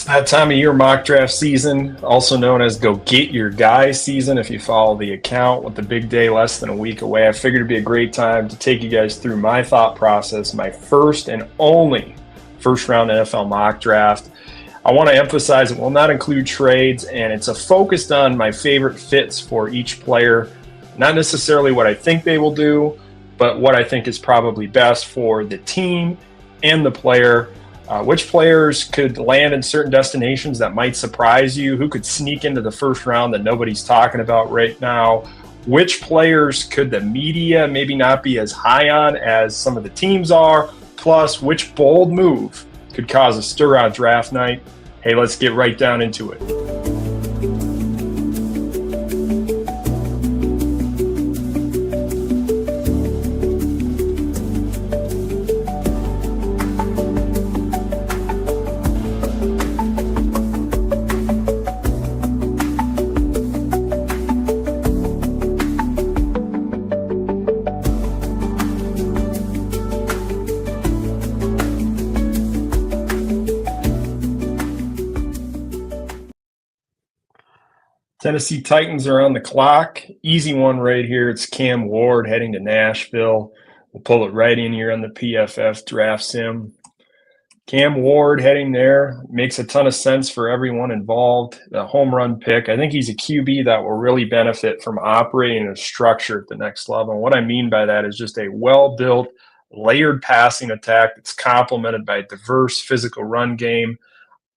It's that time of year, mock draft season, also known as go get your guy season if you follow the account. With the big day less than a week away, I figured it'd be a great time to take you guys through my thought process, my first and only first round NFL mock draft. I want to emphasize it will not include trades, and it's focused on my favorite fits for each player, not necessarily what I think they will do, but what I think is probably best for the team and the player. Which players could land in certain destinations that might surprise you? Who could sneak into the first round that nobody's talking about right now? Which players could the media maybe not be as high on as some of the teams are? Plus, which bold move could cause a stir on draft night? Hey, let's get right down into it. Tennessee Titans are on the clock. Easy one right here. It's Cam Ward heading to Nashville. We'll pull it right in here on the PFF draft sim. Cam Ward heading there makes a ton of sense for everyone involved. The home run pick. I think he's a QB that will really benefit from operating a structure at the next level. And what I mean by that is just a well-built, layered passing attack that's complemented by a diverse physical run game.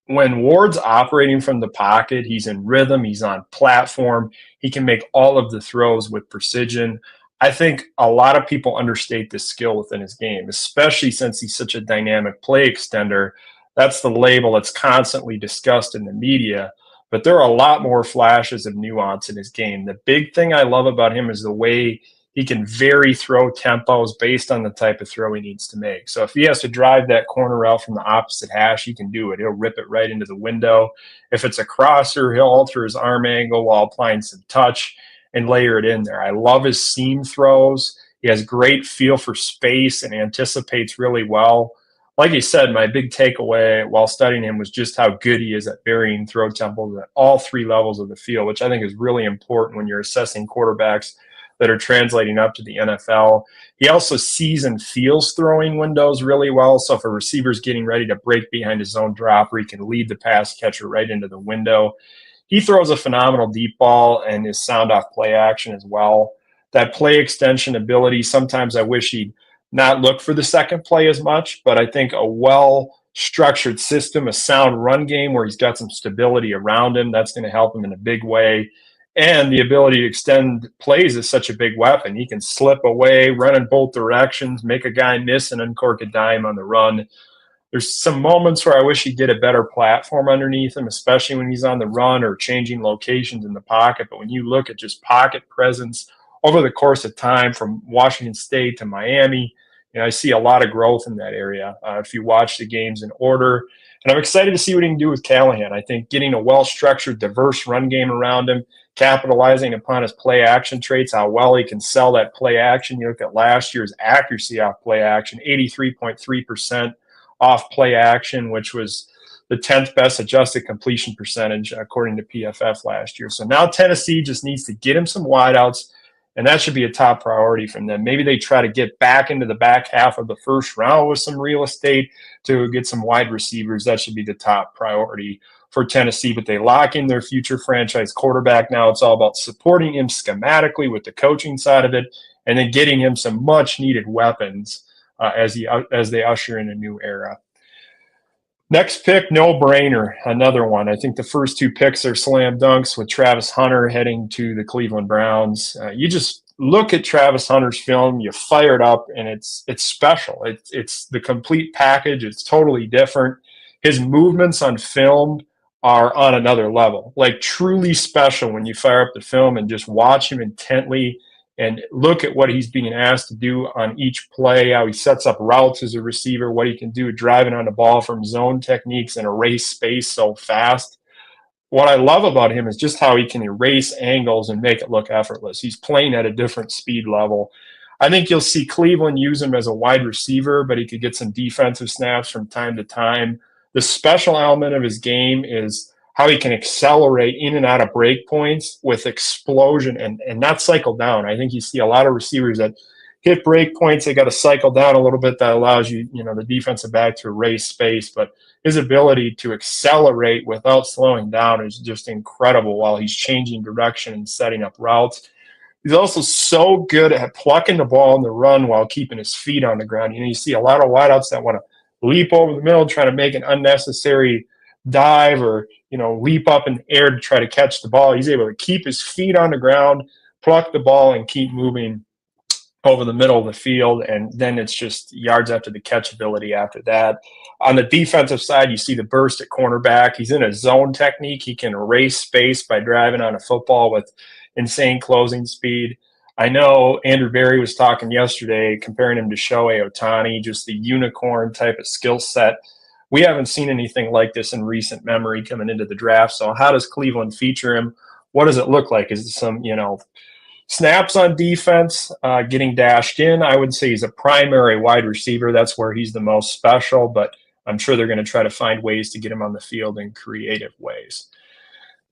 When Ward's operating from the pocket, he's in rhythm, he's on platform, he can make all of the throws with precision. I think a lot of people understate this skill within his game, especially since he's such a dynamic play extender. That's the label that's constantly discussed in the media, but there are a lot more flashes of nuance in his game. The big thing I love about him is the way he can vary throw tempos based on the type of throw he needs to make. So if he has to drive that corner out from the opposite hash, he can do it. He'll rip it right into the window. If it's a crosser, he'll alter his arm angle while applying some touch and layer it in there. I love his seam throws. He has great feel for space and anticipates really well. Like you said, my big takeaway while studying him was just how good he is at varying throw tempos at all three levels of the field, which I think is really important when you're assessing quarterbacks that are translating up to the NFL. He also sees and feels throwing windows really well. So if a receiver's getting ready to break behind his zone dropper, he can lead the pass catcher right into the window. He throws a phenomenal deep ball and is sound off play action as well. That play extension ability, sometimes I wish he'd not look for the second play as much, but I think a well-structured system, a sound run game where he's got some stability around him, that's going to help him in a big way. And the ability to extend plays is such a big weapon. He can slip away, run in both directions, make a guy miss and uncork a dime on the run. There's some moments where I wish he'd get a better platform underneath him, especially when he's on the run or changing locations in the pocket. But when you look at just pocket presence over the course of time from Washington State to Miami, I see a lot of growth in that area if you watch the games in order. And I'm excited to see what he can do with Callahan. I think getting a well-structured, diverse run game around him, capitalizing upon his play action traits, how well he can sell that play action. You look at last year's accuracy off play action, 83.3% off play action, which was the 10th best adjusted completion percentage according to PFF last year. So now Tennessee just needs to get him some wideouts, and that should be a top priority from them. Maybe they try to get back into the back half of the first round with some real estate to get some wide receivers. That should be the top priority for Tennessee, but they lock in their future franchise quarterback now. It's all about supporting him schematically with the coaching side of it and then getting him some much-needed weapons as they usher in a new era. Next pick, no-brainer, another one. I think the first two picks are slam dunks with Travis Hunter heading to the Cleveland Browns. You just look at Travis Hunter's film, you fire it up, and it's special. It's the complete package. It's totally different. His movements on film are on another level, like truly special when you fire up the film and just watch him intently and look at what he's being asked to do on each play, how he sets up routes as a receiver, what he can do driving on the ball from zone techniques and erase space so fast. What I love about him is just how he can erase angles and make it look effortless. He's playing at a different speed level. I think you'll see Cleveland use him as a wide receiver, but he could get some defensive snaps from time to time. The special element of his game is how he can accelerate in and out of break points with explosion and not cycle down. I think you see a lot of receivers that hit break points, they got to cycle down a little bit. That allows you, the defensive back to erase space. But his ability to accelerate without slowing down is just incredible while he's changing direction and setting up routes. He's also so good at plucking the ball in the run while keeping his feet on the ground. You see a lot of wideouts that want to leap over the middle, try to make an unnecessary dive or, leap up in the air to try to catch the ball. He's able to keep his feet on the ground, pluck the ball, and keep moving over the middle of the field, and then it's just yards after the catch ability after that. On the defensive side, you see the burst at cornerback. He's in a zone technique. He can erase space by driving on a football with insane closing speed. I know Andrew Berry was talking yesterday, comparing him to Shohei Ohtani, just the unicorn type of skill set. We haven't seen anything like this in recent memory coming into the draft. So how does Cleveland feature him? What does it look like? Is it some, snaps on defense, getting dashed in? I would say he's a primary wide receiver. That's where he's the most special, but I'm sure they're going to try to find ways to get him on the field in creative ways.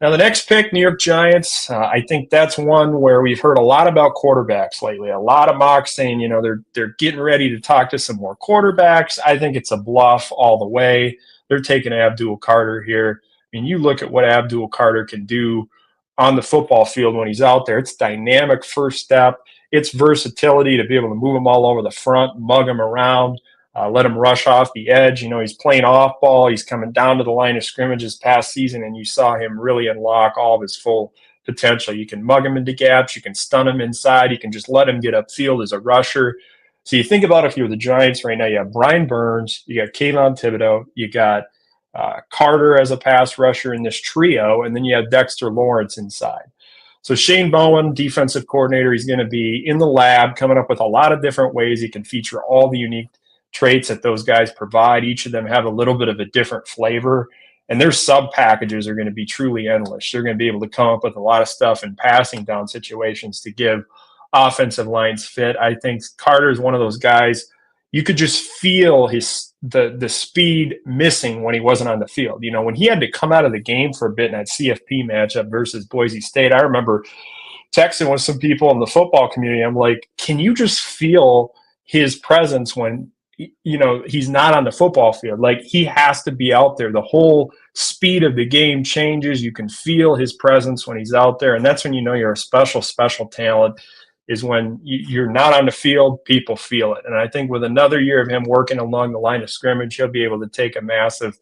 Now, the next pick, New York Giants, I think that's one where we've heard a lot about quarterbacks lately. A lot of mocks saying, they're getting ready to talk to some more quarterbacks. I think it's a bluff all the way. They're taking Abdul Carter here. I mean, you look at what Abdul Carter can do on the football field when he's out there. It's dynamic first step. It's versatility to be able to move him all over the front, mug him around, let him rush off the edge. He's playing off ball. He's coming down to the line of scrimmage this past season, and you saw him really unlock all of his full potential. You can mug him into gaps. You can stun him inside. You can just let him get upfield as a rusher. So you think about if you're the Giants right now, you have Brian Burns, you got Kayvon Thibodeau, you got Carter as a pass rusher in this trio, and then you have Dexter Lawrence inside. So Shane Bowen, defensive coordinator, he's going to be in the lab coming up with a lot of different ways he can feature all the unique traits that those guys provide. Each of them have a little bit of a different flavor, and their sub packages are going to be truly endless. They're going to be able to come up with a lot of stuff in passing down situations to give offensive lines fit. I think Carter is one of those guys you could just feel the speed missing when he wasn't on the field. When he had to come out of the game for a bit in that CFP matchup versus Boise State, I remember texting with some people in the football community. I'm like, can you just feel his presence when he's not on the football field? Like, he has to be out there. The whole speed of the game changes. You can feel his presence when he's out there, and that's when you're a special talent. Is when you're not on the field, people feel it. And I think with another year of him working along the line of scrimmage, he'll be able to take a massive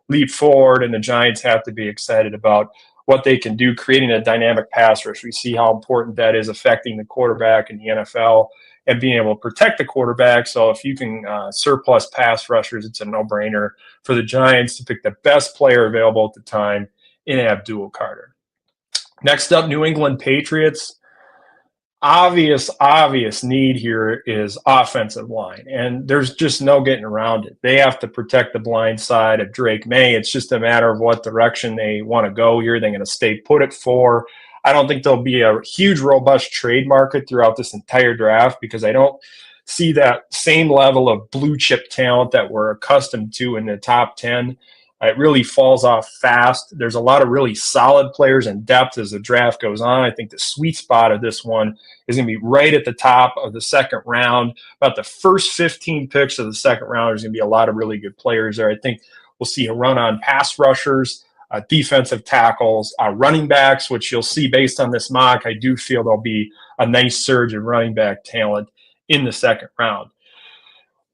leap forward, and the Giants have to be excited about what they can do, creating a dynamic pass rush. We see how important that is affecting the quarterback in the NFL and being able to protect the quarterback. So if you can surplus pass rushers, it's a no-brainer for the Giants to pick the best player available at the time in Abdul Carter. Next up, New England Patriots. Obvious need here is offensive line, and there's just no getting around it. They have to protect the blind side of Drake May. It's just a matter of what direction they want to go here. They're going to stay put at 4. I don't think there'll be a huge, robust trade market throughout this entire draft because I don't see that same level of blue chip talent that we're accustomed to in the top 10. It really falls off fast. There's a lot of really solid players and depth as the draft goes on. I think the sweet spot of this one is going to be right at the top of the second round. About the first 15 picks of the second round, there's going to be a lot of really good players there. I think we'll see a run on pass rushers, defensive tackles, running backs, which you'll see based on this mock. I do feel there'll be a nice surge in running back talent in the second round.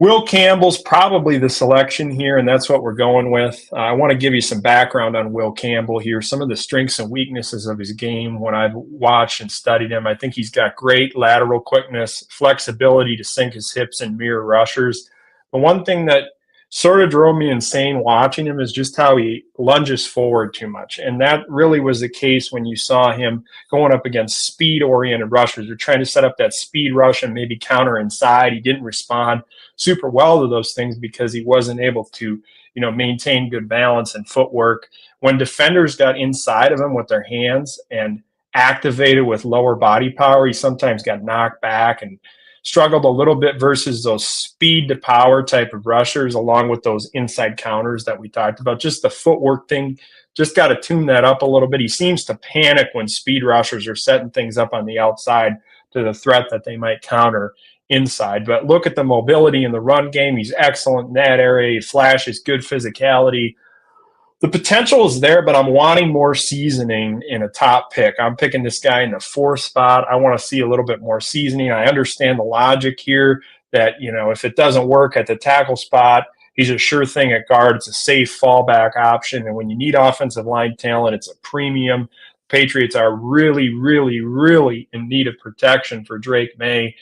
Will Campbell's probably the selection here, and that's what we're going with. I want to give you some background on Will Campbell here, some of the strengths and weaknesses of his game when I've watched and studied him. I think he's got great lateral quickness, flexibility to sink his hips and mirror rushers. The one thing that sort of drove me insane watching him is just how he lunges forward too much. And that really was the case when you saw him going up against speed-oriented rushers. They're trying to set up that speed rush and maybe counter inside. He didn't respond super well to those things because he wasn't able to, maintain good balance and footwork. When defenders got inside of him with their hands and activated with lower body power, he sometimes got knocked back and struggled a little bit versus those speed to power type of rushers, along with those inside counters that we talked about. Just the footwork thing, just got to tune that up a little bit. He seems to panic when speed rushers are setting things up on the outside to the threat that they might counter inside. But look at the mobility in the run game. He's excellent in that area. He flashes good physicality. The potential is there, but I'm wanting more seasoning in a top pick. I'm picking this guy in the 4th spot. I want to see a little bit more seasoning. I understand the logic here that, if it doesn't work at the tackle spot, he's a sure thing at guard. It's a safe fallback option. And when you need offensive line talent, it's a premium. Patriots are really, really, really in need of protection for Drake May.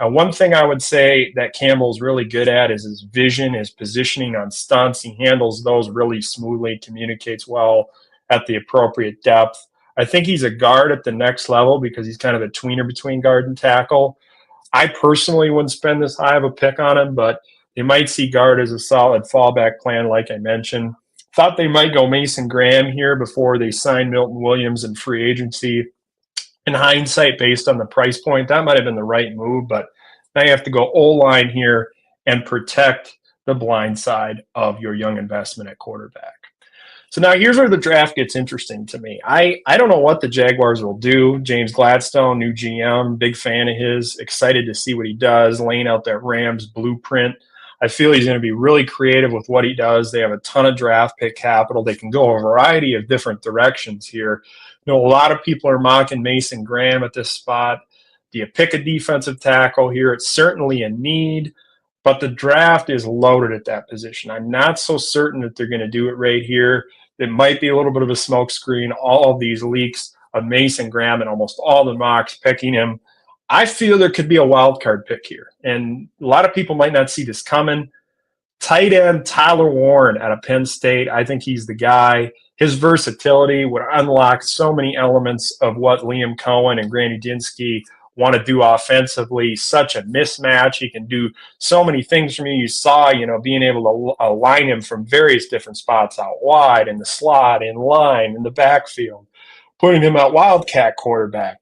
One thing I would say that Campbell's really good at is his vision, his positioning on stunts. He handles those really smoothly, communicates well at the appropriate depth. I think he's a guard at the next level because he's kind of a tweener between guard and tackle. I personally wouldn't spend this high of a pick on him, but they might see guard as a solid fallback plan, like I mentioned. Thought they might go Mason Graham here before they sign Milton Williams in free agency. In hindsight, based on the price point, that might have been the right move, but now you have to go O-line here and protect the blind side of your young investment at quarterback. So now here's where the draft gets interesting to me. I don't know what the Jaguars will do. James Gladstone, new GM, big fan of his, excited to see what he does, laying out that Rams blueprint. I feel he's going to be really creative with what he does. They have a ton of draft pick capital. They can go a variety of different directions here. A lot of people are mocking Mason Graham at this spot. Do you pick a defensive tackle here? It's certainly a need, but the draft is loaded at that position. I'm not so certain that they're going to do it right here. It might be a little bit of a smokescreen. All of these leaks of Mason Graham and almost all the mocks picking him. I feel there could be a wild card pick here, and a lot of people might not see this coming. Tight end Tyler Warren out of Penn State. I think he's the guy. His versatility would unlock so many elements of what Liam Cohen and Granny Dinsky want to do offensively. Such a mismatch. He can do so many things from you. You saw, being able to align him from various different spots out wide, in the slot, in line, in the backfield, putting him at wildcat quarterback.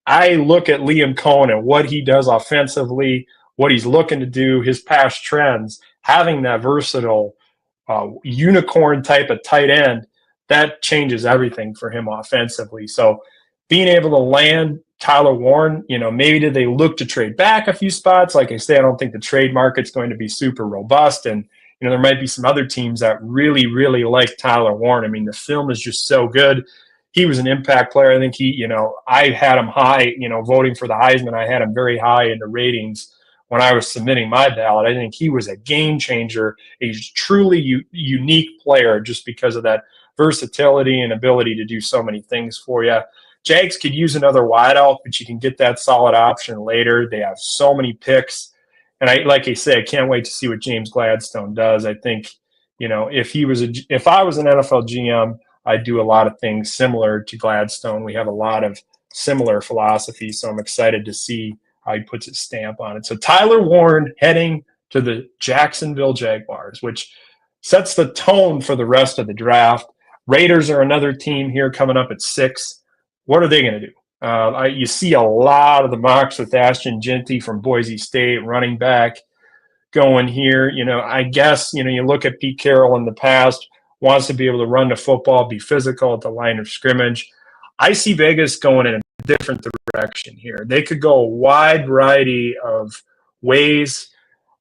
I look at Liam Cohen and what he does offensively, what he's looking to do, his past trends, having that versatile unicorn type of tight end, that changes everything for him offensively. So being able to land Tyler Warren, maybe did they look to trade back a few spots? Like I say, I don't think the trade market's going to be super robust. And, there might be some other teams that really, really like Tyler Warren. I mean, the film is just so good. He was an impact player. I think I had him high, voting for the Heisman. I had him very high in the ratings when I was submitting my ballot. I think he was a game changer, a truly unique player just because of that versatility and ability to do so many things for you. Jags could use another wideout, but you can get that solid option later. They have so many picks. And like I say, I can't wait to see what James Gladstone does. I think, if I was an NFL GM, I'd do a lot of things similar to Gladstone. We have a lot of similar philosophies, so I'm excited to see how he puts his stamp on it. So Tyler Warren heading to the Jacksonville Jaguars, which sets the tone for the rest of the draft. Raiders are another team here coming up at 6. What are they going to do? You see a lot of the mocks with Ashton Jeanty from Boise State, running back, going here. I guess, you look at Pete Carroll in the past, wants to be able to run the football, be physical at the line of scrimmage. I see Vegas going in a different direction here. They could go a wide variety of ways.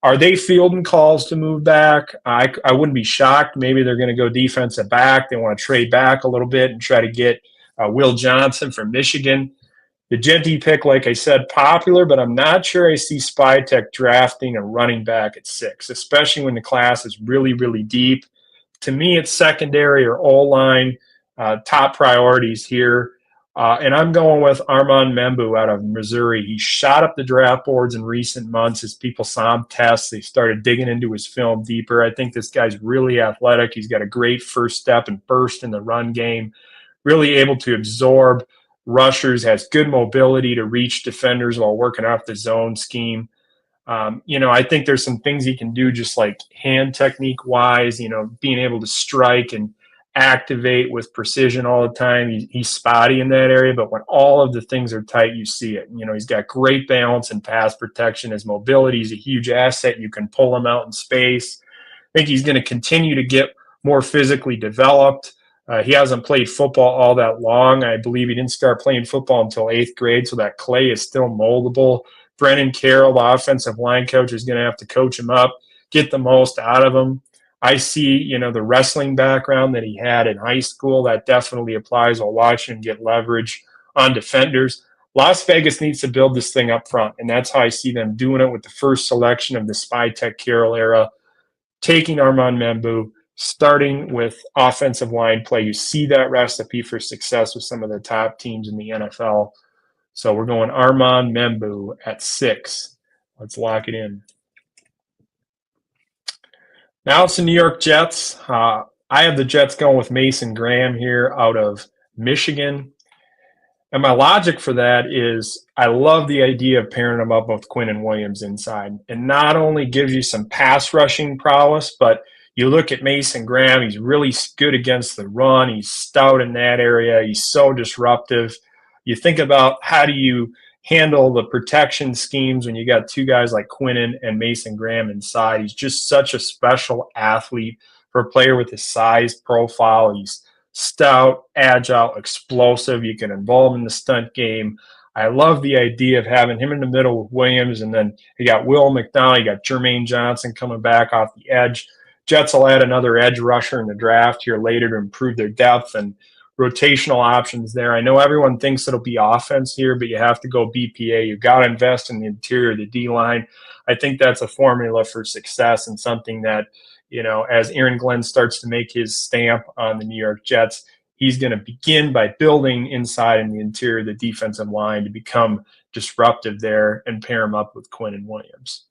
Are they fielding calls to move back? I wouldn't be shocked. Maybe they're going to go defensive back. They want to trade back a little bit and try to get Will Johnson from Michigan. The Jeanty pick, like I said, popular, but I'm not sure I see Spytech drafting a running back at 6, especially when the class is really, really deep. To me, it's secondary or O-line, top priorities here. And I'm going with Armand Membu out of Missouri. He shot up the draft boards in recent months as people saw him test. They started digging into his film deeper. I think this guy's really athletic. He's got a great first step and burst in the run game, really able to absorb rushers, has good mobility to reach defenders while working off the zone scheme. I think there's some things he can do just like hand technique wise, being able to strike and activate with precision all the time. He's spotty in that area, but when all of the things are tight, you see it. You know, he's got great balance and pass protection. His mobility is a huge asset. You can pull him out in space. I think he's going to continue to get more physically developed. He hasn't played football all that long. I believe he didn't start playing football until 8th grade, so that clay is still moldable. Brennan Carroll, the offensive line coach, is going to have to coach him up, get the most out of him. I see, you know, the wrestling background that he had in high school. That definitely applies. I'll watch him get leverage on defenders. Las Vegas needs to build this thing up front, and that's how I see them doing it with the first selection of the Spytek Carroll era, taking Armand Membou, starting with offensive line play. You see that recipe for success with some of the top teams in the NFL. So we're going Armand Membou at 6. Let's lock it in. Now it's the New York Jets. I have the Jets going with Mason Graham here out of Michigan. And my logic for that is I love the idea of pairing him up with Quinnen Williams inside. And not only gives you some pass rushing prowess, but you look at Mason Graham, he's really good against the run. He's stout in that area. He's so disruptive. You think about how do you handle the protection schemes when you got two guys like Quinnen and Mason Graham inside. He's just such a special athlete for a player with his size profile. He's stout, agile, explosive. You can involve him in the stunt game. I love the idea of having him in the middle with Williams, and then you got Will McDonald, you got Jermaine Johnson coming back off the edge. Jets will add another edge rusher in the draft here later to improve their depth and rotational options there. I know everyone thinks it'll be offense here, but you have to go BPA. You've got to invest in the interior of the D-line. I think that's a formula for success and something that, you know, as Aaron Glenn starts to make his stamp on the New York Jets, he's going to begin by building inside in the interior of the defensive line to become disruptive there and pair him up with Quinnen Williams.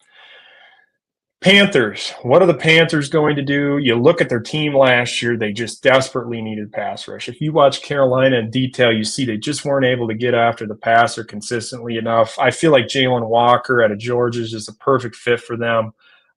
Panthers. What are the Panthers going to do? You look at their team last year, they just desperately needed pass rush. If you watch Carolina in detail, you see they just weren't able to get after the passer consistently enough. I feel like Jalen Walker out of Georgia is just a perfect fit for them.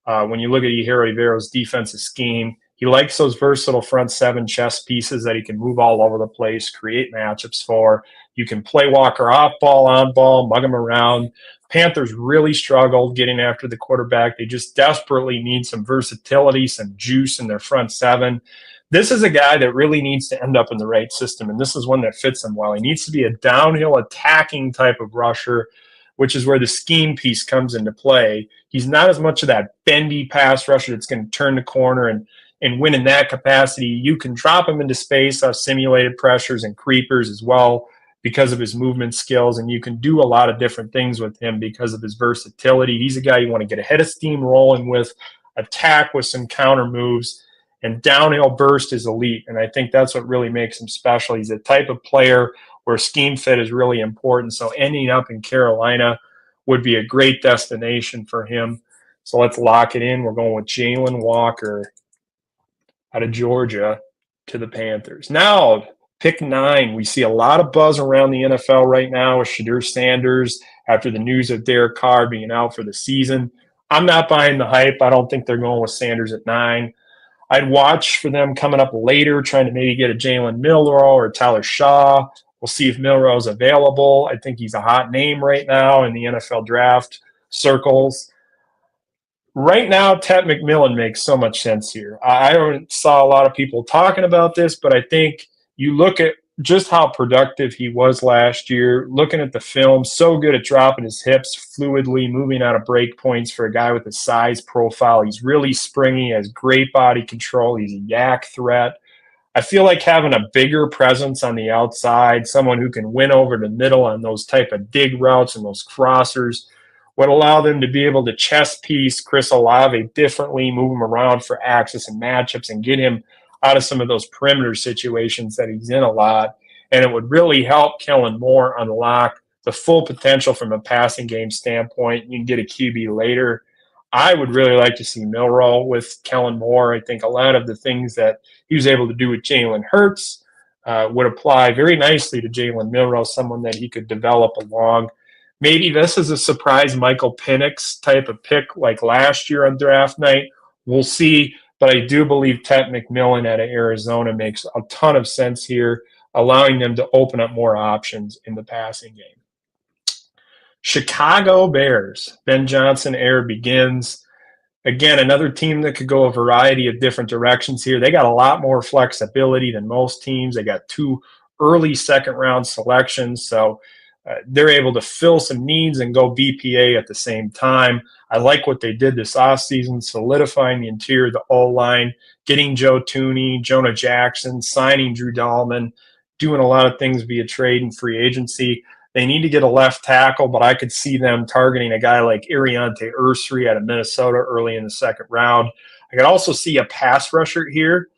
When you look at Ejiro Evero's defensive scheme, he likes those versatile front seven chess pieces that he can move all over the place, create matchups for. You can play Walker off ball, on ball, mug him around. Panthers really struggled getting after the quarterback. They just desperately need some versatility, some juice in their front seven. This is a guy that really needs to end up in the right system, and this is one that fits him well. He needs to be a downhill attacking type of rusher, which is where the scheme piece comes into play. He's not as much of that bendy pass rusher that's going to turn the corner and win in that capacity. You can drop him into space off simulated pressures and creepers as well because of his movement skills, and you can do a lot of different things with him because of his versatility. He's a guy you want to get ahead of steam rolling with, attack with some counter moves, and downhill burst is elite, and I think that's what really makes him special. He's a type of player where scheme fit is really important, so ending up in Carolina would be a great destination for him. So let's lock it in. We're going with Jalen Walker out of Georgia to the Panthers. Now, pick 9. We see a lot of buzz around the NFL right now with Shedeur Sanders after the news of Derek Carr being out for the season. I'm not buying the hype. I don't think they're going with Sanders at 9. I'd watch for them coming up later, trying to maybe get a Jalen Milroe or Tyler Shaw. We'll see if Milroe's available. I think he's a hot name right now in the NFL draft circles. Right now, Ted McMillan makes so much sense here. I saw a lot of people talking about this, but I think you look at just how productive he was last year, looking at the film, so good at dropping his hips, fluidly moving out of break points for a guy with a size profile. He's really springy, has great body control. He's a yak threat. I feel like having a bigger presence on the outside, someone who can win over the middle on those type of dig routes and those crossers, would allow them to be able to chess piece Chris Olave differently, move him around for access and matchups, and get him out of some of those perimeter situations that he's in a lot. And it would really help Kellen Moore unlock the full potential from a passing game standpoint. You can get a QB later. I would really like to see Milroe with Kellen Moore. I think a lot of the things that he was able to do with Jalen Hurts would apply very nicely to Jalen Milroe, someone that he could develop along. Maybe this is a surprise Michael Penix type of pick like last year on draft night. We'll see. but I do believe Ted McMillan out of Arizona makes a ton of sense here, allowing them to open up more options in the passing game. Chicago Bears. Ben Johnson era begins. Again, another team that could go a variety of different directions here. They got a lot more flexibility than most teams. They got 2 early second-round selections, so they're able to fill some needs and go BPA at the same time. I like what they did this offseason, solidifying the interior of the O-line, getting Joe Thuney, Jonah Jackson, signing Drew Dahlman, doing a lot of things via trade and free agency. They need to get a left tackle, but I could see them targeting a guy like Ariante Ursary out of Minnesota early in the second round. I could also see a pass rusher here,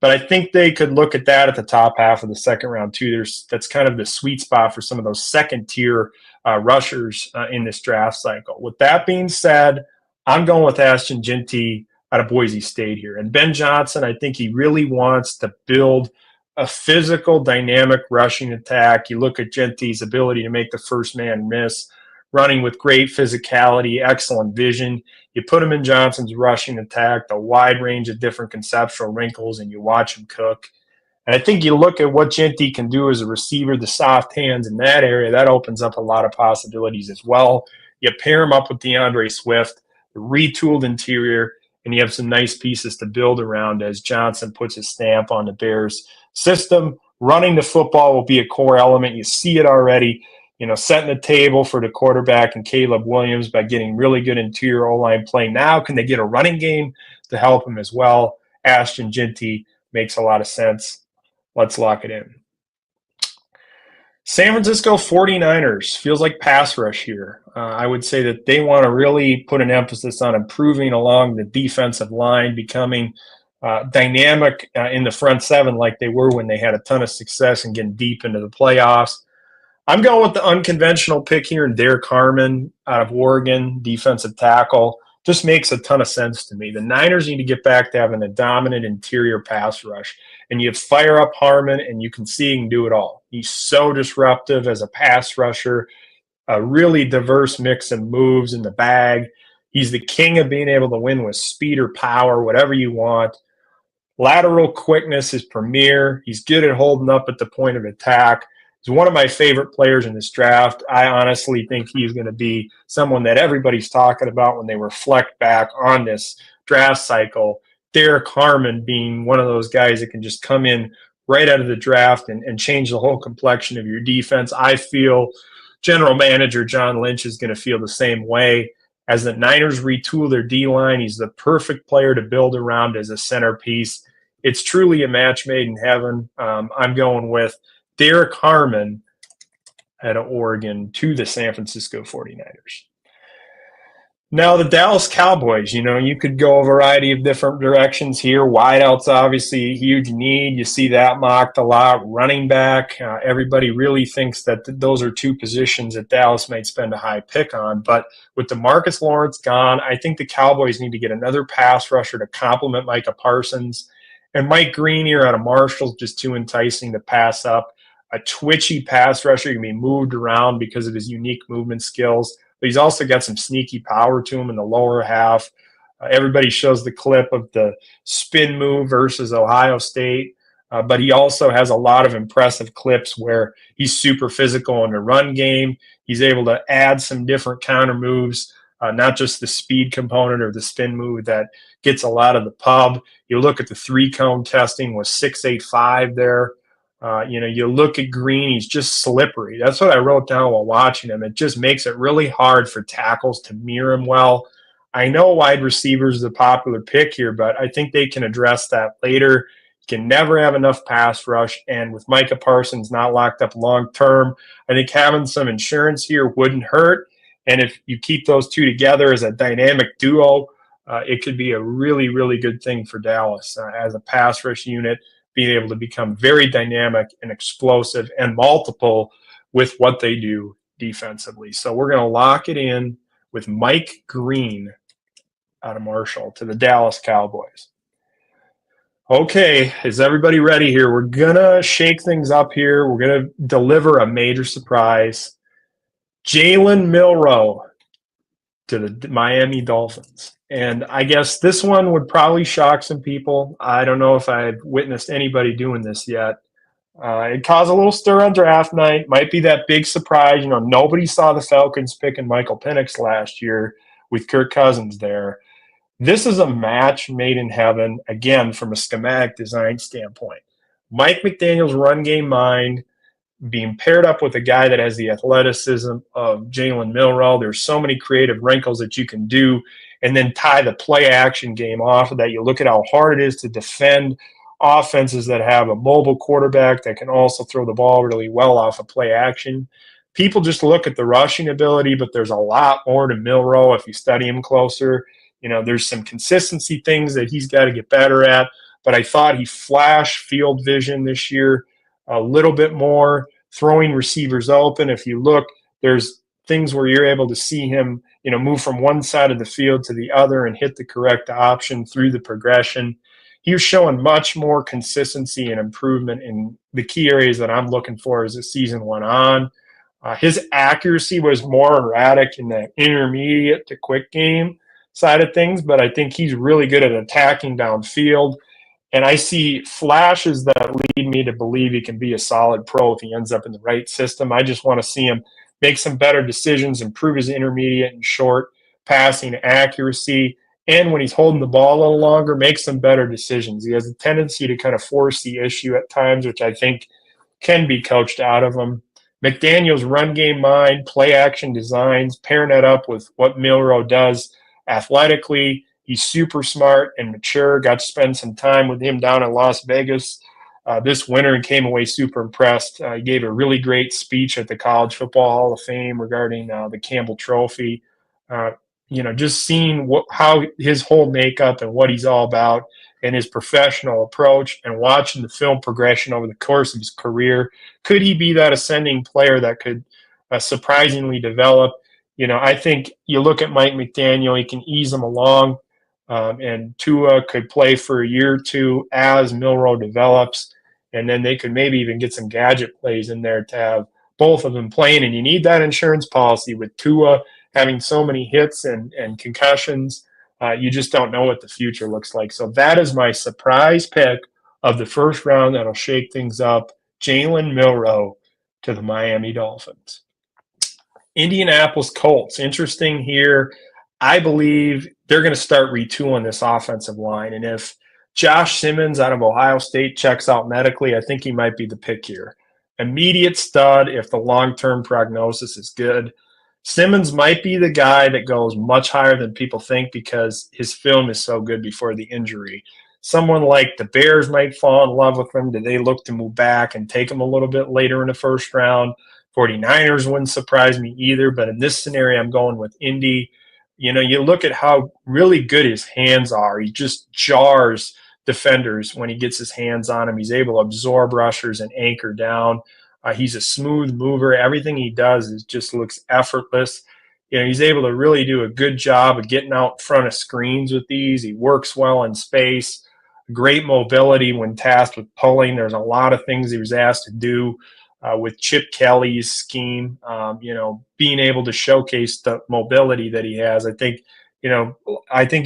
but I think they could look at that at the top half of the second round too. That's kind of the sweet spot for some of those second-tier rushers in this draft cycle. With that being said, I'm going with Ashton Jeanty out of Boise State here. And Ben Johnson, I think he really wants to build a physical, dynamic rushing attack. You look at Jeanty's ability to make the first man miss, running with great physicality, excellent vision. You put him in Johnson's rushing attack, the wide range of different conceptual wrinkles, and you watch him cook. And I think you look at what Jeanty can do as a receiver, the soft hands in that area, that opens up a lot of possibilities as well. You pair him up with DeAndre Swift, the retooled interior, and you have some nice pieces to build around as Johnson puts his stamp on the Bears system. Running the football will be a core element. You see it already, setting the table for the quarterback and Caleb Williams by getting really good interior O-line play. Now, can they get a running game to help him as well? Ashton Jeanty makes a lot of sense. Let's lock it in. San Francisco 49ers feels like pass rush here. I would say that they want to really put an emphasis on improving along the defensive line, becoming dynamic in the front seven like they were when they had a ton of success and getting deep into the playoffs. I'm going with the unconventional pick here in Derek Harmon out of Oregon, defensive tackle. Just makes a ton of sense to me. The Niners need to get back to having a dominant interior pass rush. And you fire up Harmon, and you can see he can do it all. He's so disruptive as a pass rusher, a really diverse mix of moves in the bag. He's the king of being able to win with speed or power, whatever you want. Lateral quickness is premier. He's good at holding up at the point of attack. He's one of my favorite players in this draft. I honestly think he's going to be someone that everybody's talking about when they reflect back on this draft cycle. Derek Harmon being one of those guys that can just come in right out of the draft and change the whole complexion of your defense. I feel general manager John Lynch is going to feel the same way. As the Niners retool their D-line, he's the perfect player to build around as a centerpiece. It's truly a match made in heaven. I'm going with Derek Harmon out of Oregon to the San Francisco 49ers. Now, the Dallas Cowboys, you could go a variety of different directions here. Wideout's obviously a huge need. You see that mocked a lot. Running back, everybody really thinks that those are two positions that Dallas might spend a high pick on. But with DeMarcus Lawrence gone, I think the Cowboys need to get another pass rusher to complement Micah Parsons. And Mike Green here out of Marshall's just too enticing to pass up. A twitchy pass rusher can be moved around because of his unique movement skills. But he's also got some sneaky power to him in the lower half. Everybody shows the clip of the spin move versus Ohio State. But he also has a lot of impressive clips where he's super physical in the run game. He's able to add some different counter moves, not just the speed component or the spin move that gets a lot of the pub. You look at the three-cone testing with 6.85 there. You look at Green, he's just slippery. That's what I wrote down while watching him. It just makes it really hard for tackles to mirror him well. I know wide receivers is a popular pick here, but I think they can address that later. You can never have enough pass rush, and with Micah Parsons not locked up long-term, I think having some insurance here wouldn't hurt. And if you keep those two together as a dynamic duo, it could be a really, really good thing for Dallas as a pass rush unit, being able to become very dynamic and explosive and multiple with what they do defensively. So we're going to lock it in with Mike Green out of Marshall to the Dallas Cowboys. Okay, is everybody ready here? We're going to shake things up here. We're going to deliver a major surprise. Jalen Milroe to the Miami Dolphins. And I guess this one would probably shock some people. I don't know if I've witnessed anybody doing this yet. It caused a little stir on draft night. Might be that big surprise. Nobody saw the Falcons picking Michael Penix last year with Kirk Cousins there. This is a match made in heaven, again, from a schematic design standpoint. Mike McDaniel's run game mind being paired up with a guy that has the athleticism of Jalen Milroe. There's so many creative wrinkles that you can do, and then tie the play action game off of that. You look at how hard it is to defend offenses that have a mobile quarterback that can also throw the ball really well off of play action. People just look at the rushing ability, but there's a lot more to Milroe if you study him closer. There's some consistency things that he's got to get better at, but I thought he flashed field vision this year a little bit more, throwing receivers open. If you look, there's things where you're able to see him, move from one side of the field to the other and hit the correct option through the progression. He was showing much more consistency and improvement in the key areas that I'm looking for as the season went on. His accuracy was more erratic in the intermediate to quick game side of things, but I think he's really good at attacking downfield. And I see flashes that lead me to believe he can be a solid pro if he ends up in the right system. I just want to see him make some better decisions, improve his intermediate and short passing accuracy, and when he's holding the ball a little longer, make some better decisions. He has a tendency to kind of force the issue at times, which I think can be coached out of him. McDaniel's run game mind, play action designs, pairing that up with what Milroe does athletically. He's super smart and mature. Got to spend some time with him down in Las Vegas this winter and came away super impressed. He gave a really great speech at the College Football Hall of Fame regarding the Campbell Trophy. Just seeing how his whole makeup and what he's all about and his professional approach, and watching the film progression over the course of his career. Could he be that ascending player that could surprisingly develop? I think you look at Mike McDaniel, he can ease him along, and Tua could play for a year or two as Milroe develops, and then they could maybe even get some gadget plays in there to have both of them playing. And you need that insurance policy with Tua having so many hits and concussions. You just don't know what the future looks like. So that is my surprise pick of the first round that'll shake things up. Jalen Milroe to the Miami Dolphins. Indianapolis Colts. Interesting here. I believe they're going to start retooling this offensive line. And if Josh Simmons out of Ohio State checks out medically, I think he might be the pick here. Immediate stud if the long-term prognosis is good. Simmons might be the guy that goes much higher than people think because his film is so good before the injury. Someone like the Bears might fall in love with him. Do they look to move back and take him a little bit later in the first round? 49ers wouldn't surprise me either, but in this scenario, I'm going with Indy. You look at how really good his hands are. He just jars defenders when he gets his hands on him. He's able to absorb rushers and anchor down. He's a smooth mover. Everything he does just looks effortless. He's able to really do a good job of getting out in front of screens with these. He works well in space. Great mobility when tasked with pulling. There's a lot of things he was asked to do with Chip Kelly's scheme. Being able to showcase the mobility that he has. I think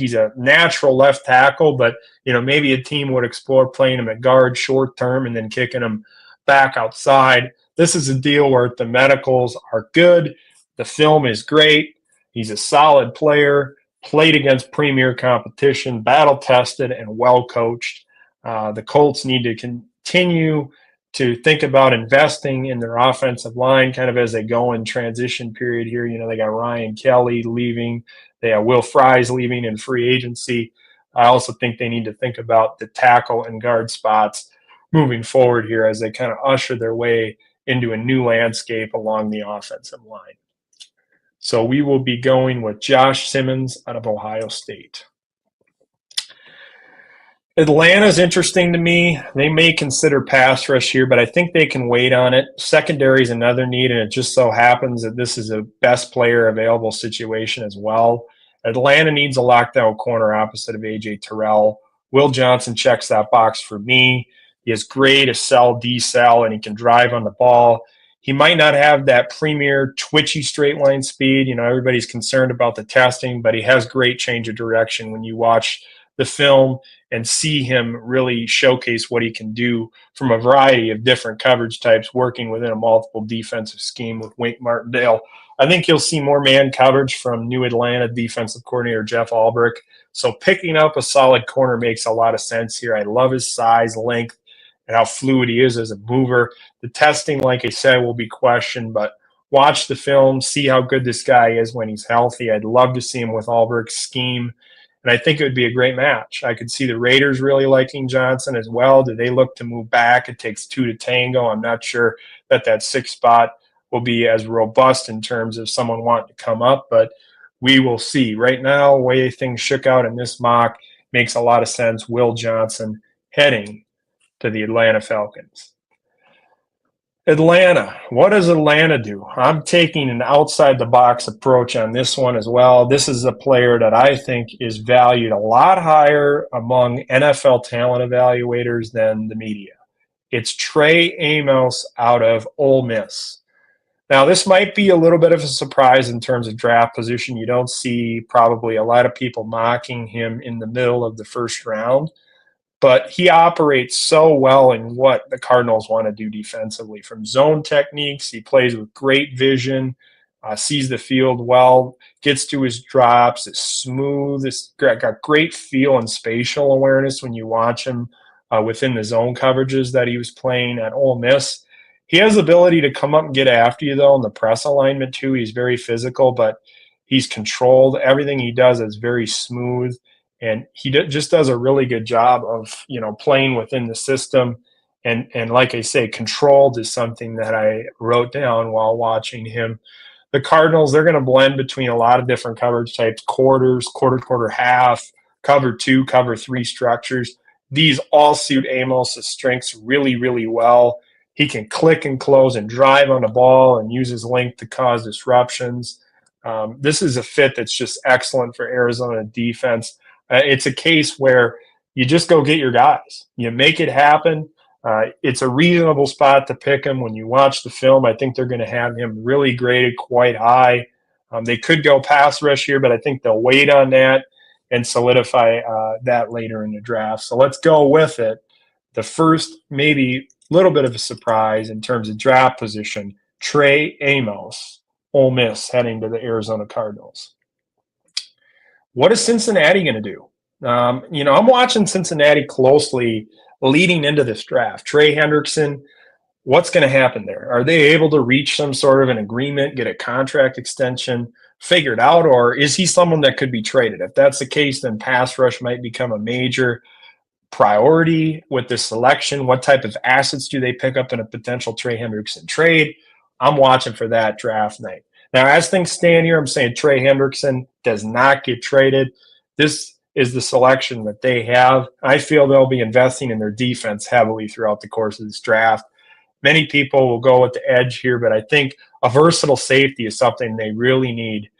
he's a natural left tackle, but maybe a team would explore playing him at guard short term and then kicking him back outside. This is a deal where the medicals are good. The film is great. He's a solid player, played against premier competition, battle-tested, and well-coached. The Colts need to continue to think about investing in their offensive line kind of as they go in transition period here. They got Ryan Kelly leaving. They have Will Fries leaving in free agency. I also think they need to think about the tackle and guard spots moving forward here as they kind of usher their way into a new landscape along the offensive line. So we will be going with Josh Simmons out of Ohio State. Atlanta's interesting to me. They may consider pass rush here, but I think they can wait on it. Secondary is another need, and it just so happens that this is a best player available situation as well. Atlanta needs a lockdown corner opposite of A.J. Terrell. Will Johnson checks that box for me. He has great decel, and he can drive on the ball. He might not have that premier twitchy straight line speed. Everybody's concerned about the testing, but he has great change of direction when you watch the film and see him really showcase what he can do from a variety of different coverage types working within a multiple defensive scheme with Wink Martindale. I think you'll see more man coverage from new Atlanta defensive coordinator Jeff Ulbrich. So picking up a solid corner makes a lot of sense here. I love his size, length, and how fluid he is as a mover. The testing, like I said, will be questioned, but watch the film, see how good this guy is when he's healthy. I'd love to see him with Ulbrich's scheme, and I think it would be a great match. I could see the Raiders really liking Johnson as well. Do they look to move back? It takes two to tango. I'm not sure that sixth spot will be as robust in terms of someone wanting to come up, but we will see. Right now, the way things shook out in this mock makes a lot of sense. Will Johnson heading to the Atlanta Falcons. Atlanta. What does Atlanta do? I'm taking an outside-the-box approach on this one as well. This is a player that I think is valued a lot higher among NFL talent evaluators than the media. It's Trey Amos out of Ole Miss. Now, this might be a little bit of a surprise in terms of draft position. You don't see probably a lot of people mocking him in the middle of the first round, but he operates so well in what the Cardinals want to do defensively. From zone techniques, he plays with great vision, sees the field well, gets to his drops, is smooth, it's got great feel and spatial awareness when you watch him within the zone coverages that he was playing at Ole Miss. He has the ability to come up and get after you, though, in the press alignment, too. He's very physical, but he's controlled. Everything he does is very smooth, and he just does a really good job of, playing within the system. And like I say, controlled is something that I wrote down while watching him. The Cardinals, they're going to blend between a lot of different coverage types, quarters, quarter, half, cover 2, cover 3 structures. These all suit Amos' strengths really, really well. He can click and close and drive on the ball and use his length to cause disruptions. This is a fit that's just excellent for Arizona defense. It's a case where you just go get your guys. You make it happen. It's a reasonable spot to pick him. When you watch the film, I think they're going to have him really graded quite high. They could go pass rush here, but I think they'll wait on that and solidify that later in the draft. So let's go with it. The first, maybe little bit of a surprise in terms of draft position, Trey Amos, Ole Miss, heading to the Arizona Cardinals. What is Cincinnati going to do? I'm watching Cincinnati closely leading into this draft. Trey Hendrickson, what's going to happen there? Are they able to reach some sort of an agreement, get a contract extension figured out, or is he someone that could be traded? If that's the case, then pass rush might become a major priority with this selection. What type of assets do they pick up in a potential Trey Hendrickson trade? I'm watching for that draft night. Now, as things stand here, I'm saying Trey Hendrickson does not get traded. This is the selection that they have. I feel they'll be investing in their defense heavily throughout the course of this draft. Many people will go with the edge here, but I think a versatile safety is something they really need.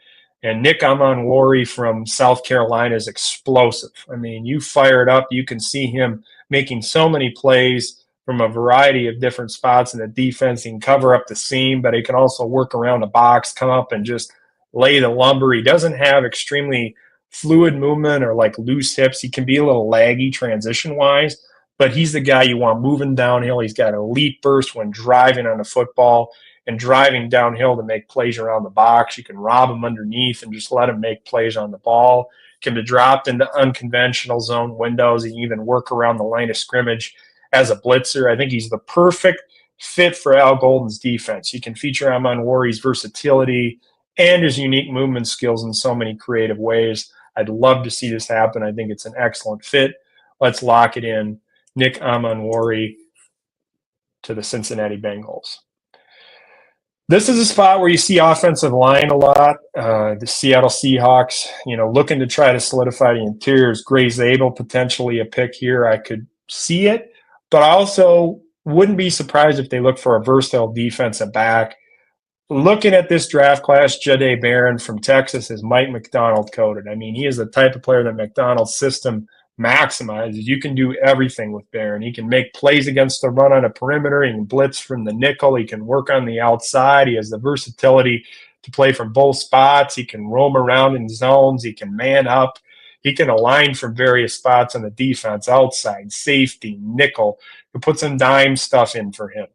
And Nick Amanwari from South Carolina is explosive. I mean, you fire it up, you can see him making so many plays from a variety of different spots in the defense. He can cover up the seam, but he can also work around the box, come up and just lay the lumber. He doesn't have extremely fluid movement or like loose hips. He can be a little laggy transition-wise, but he's the guy you want moving downhill. He's got elite burst when driving on the football and driving downhill to make plays around the box. You can rob him underneath and just let him make plays on the ball. Can be dropped into unconventional zone windows. He can even work around the line of scrimmage as a blitzer. I think he's the perfect fit for Al Golden's defense. You can feature Amanwari's versatility and his unique movement skills in so many creative ways. I'd love to see this happen. I think it's an excellent fit. Let's lock it in. Nick Amanwari to the Cincinnati Bengals. This is a spot where you see offensive line a lot. The Seattle Seahawks, looking to try to solidify the interiors. Gray Zabel, potentially a pick here. I could see it, but I also wouldn't be surprised if they look for a versatile defensive back. Looking at this draft class, Jahdae Barron from Texas is Mike McDonald coded. I mean, he is the type of player that McDonald's system maximizes. You can do everything with Barron. He can make plays against the run on a perimeter. He can blitz from the nickel. He can work on the outside. He has the versatility to play from both spots. He can roam around in zones. He can man up. He can align from various spots on the defense, outside, safety, nickel. You put some dime stuff in for him.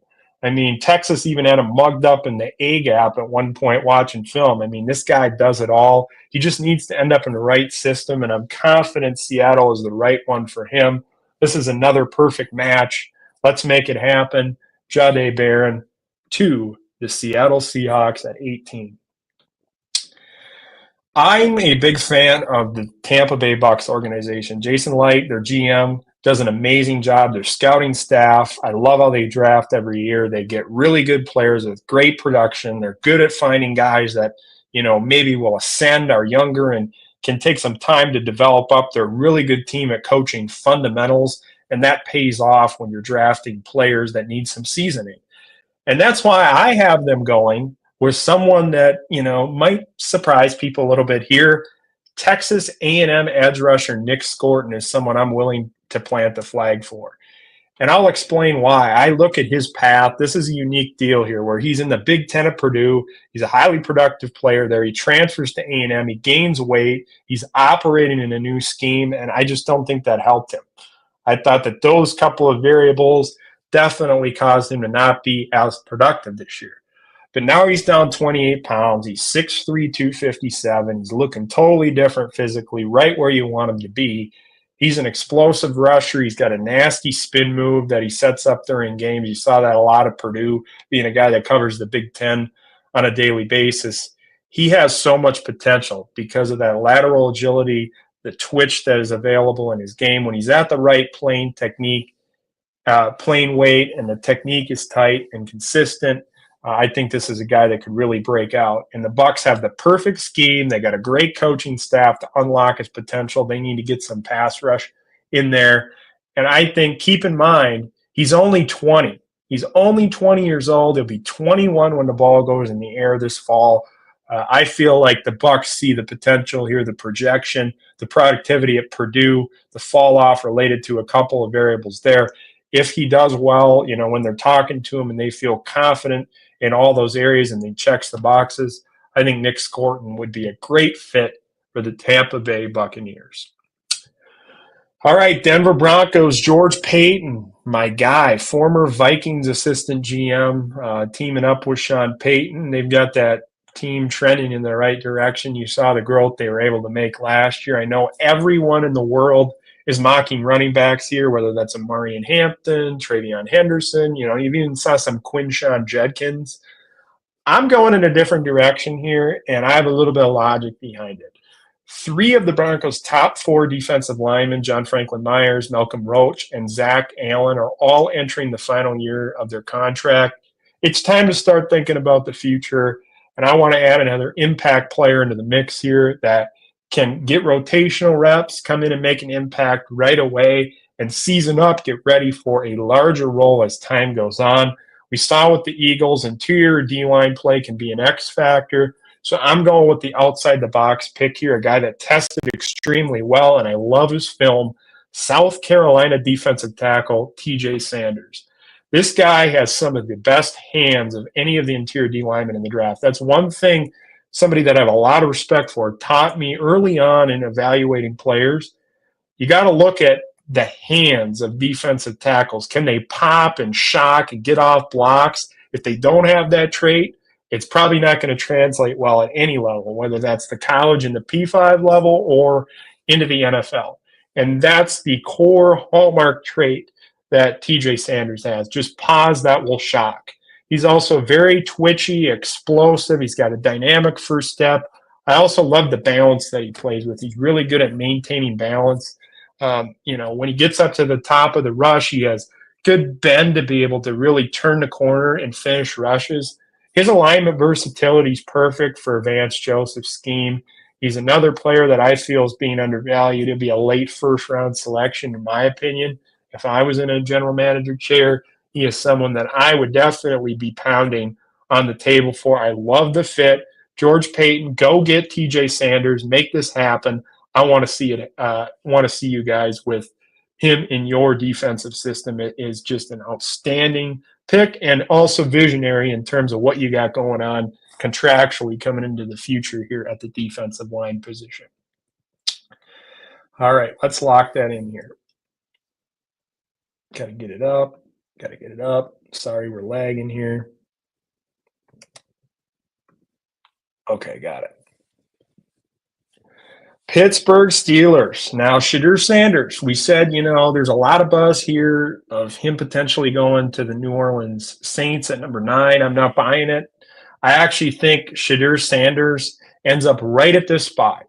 I mean, Texas even had him mugged up in the A gap at one point watching film. I mean, this guy does it all. He just needs to end up in the right system, and I'm confident Seattle is the right one for him. This is another perfect match. Let's make it happen. Jahdae Barron to the Seattle Seahawks at 18. I'm a big fan of the Tampa Bay Bucks organization. Jason Licht, their GM, does an amazing job. Their scouting staff, I love how they draft every year. They get really good players with great production. They're good at finding guys that, maybe will ascend, are younger, and can take some time to develop up. They're a really good team at coaching fundamentals, and that pays off when you're drafting players that need some seasoning. And that's why I have them going with someone that, might surprise people a little bit here. Texas A&M edge rusher Nick Scorton is someone I'm willing to plant the flag for. And I'll explain why. I look at his path. This is a unique deal here where he's in the Big Ten at Purdue. He's a highly productive player there. He transfers to A&M. He gains weight. He's operating in a new scheme, and I just don't think that helped him. I thought that those couple of variables definitely caused him to not be as productive this year. But now he's down 28 pounds. He's 6'3", 257. He's looking totally different physically, right where you want him to be. He's an explosive rusher. He's got a nasty spin move that he sets up during games. You saw that a lot of Purdue, being a guy that covers the Big Ten on a daily basis. He has so much potential because of that lateral agility, the twitch that is available in his game. When he's at the right plane weight, and the technique is tight and consistent, I think this is a guy that could really break out. And the Bucks have the perfect scheme. They got a great coaching staff to unlock his potential. They need to get some pass rush in there. And I think, keep in mind, he's only 20. He's only 20 years old. He'll be 21 when the ball goes in the air this fall. I feel like the Bucks see the potential here, the projection, the productivity at Purdue, the fall off related to a couple of variables there. If he does well, when they're talking to him and they feel confident in all those areas and he checks the boxes, I think Nick Scorton would be a great fit for the Tampa Bay Buccaneers. All right, Denver Broncos, George Paton, my guy, former Vikings assistant GM, teaming up with Sean Payton. They've got that team trending in the right direction. You saw the growth they were able to make last year. I know everyone in the world is mocking running backs here, whether that's a Marion Hampton, Travion Henderson, you even saw some Quinshon Judkins. I'm going in a different direction here, and I have a little bit of logic behind it. 3 of the Broncos' top 4 defensive linemen, John Franklin Myers, Malcolm Roach, and Zach Allen, are all entering the final year of their contract. It's time to start thinking about the future, and I want to add another impact player into the mix here that can get rotational reps, come in and make an impact right away, and season up, get ready for a larger role as time goes on. We saw with the Eagles, interior D-line play can be an X factor. So I'm going with the outside-the-box pick here, a guy that tested extremely well, and I love his film, South Carolina defensive tackle TJ Sanders. This guy has some of the best hands of any of the interior D linemen in the draft. That's one thing somebody that I have a lot of respect for taught me early on in evaluating players. You got to look at the hands of defensive tackles. Can they pop and shock and get off blocks? If they don't have that trait, it's probably not going to translate well at any level, whether that's the college and the P5 level or into the NFL. And that's the core hallmark trait that TJ Sanders has. Just pause that will shock. He's also very twitchy, explosive. He's got a dynamic first step. I also love the balance that he plays with. He's really good at maintaining balance. When he gets up to the top of the rush, he has good bend to be able to really turn the corner and finish rushes. His alignment versatility is perfect for Vance Joseph's scheme. He's another player that I feel is being undervalued. He'll be a late first-round selection, in my opinion. If I was in a general manager chair, he is someone that I would definitely be pounding on the table for. I love the fit. George Paton, go get TJ Sanders. Make this happen. I want to see it. Want to see you guys with him in your defensive system. It is just an outstanding pick and also visionary in terms of what you got going on contractually coming into the future here at the defensive line position. All right, let's lock that in here. Got to get it up. Got to get it up. Sorry, we're lagging here. Okay, got it. Pittsburgh Steelers. Now, Shedeur Sanders. We said, there's a lot of buzz here of him potentially going to the New Orleans Saints at number 9. I'm not buying it. I actually think Shedeur Sanders ends up right at this spot.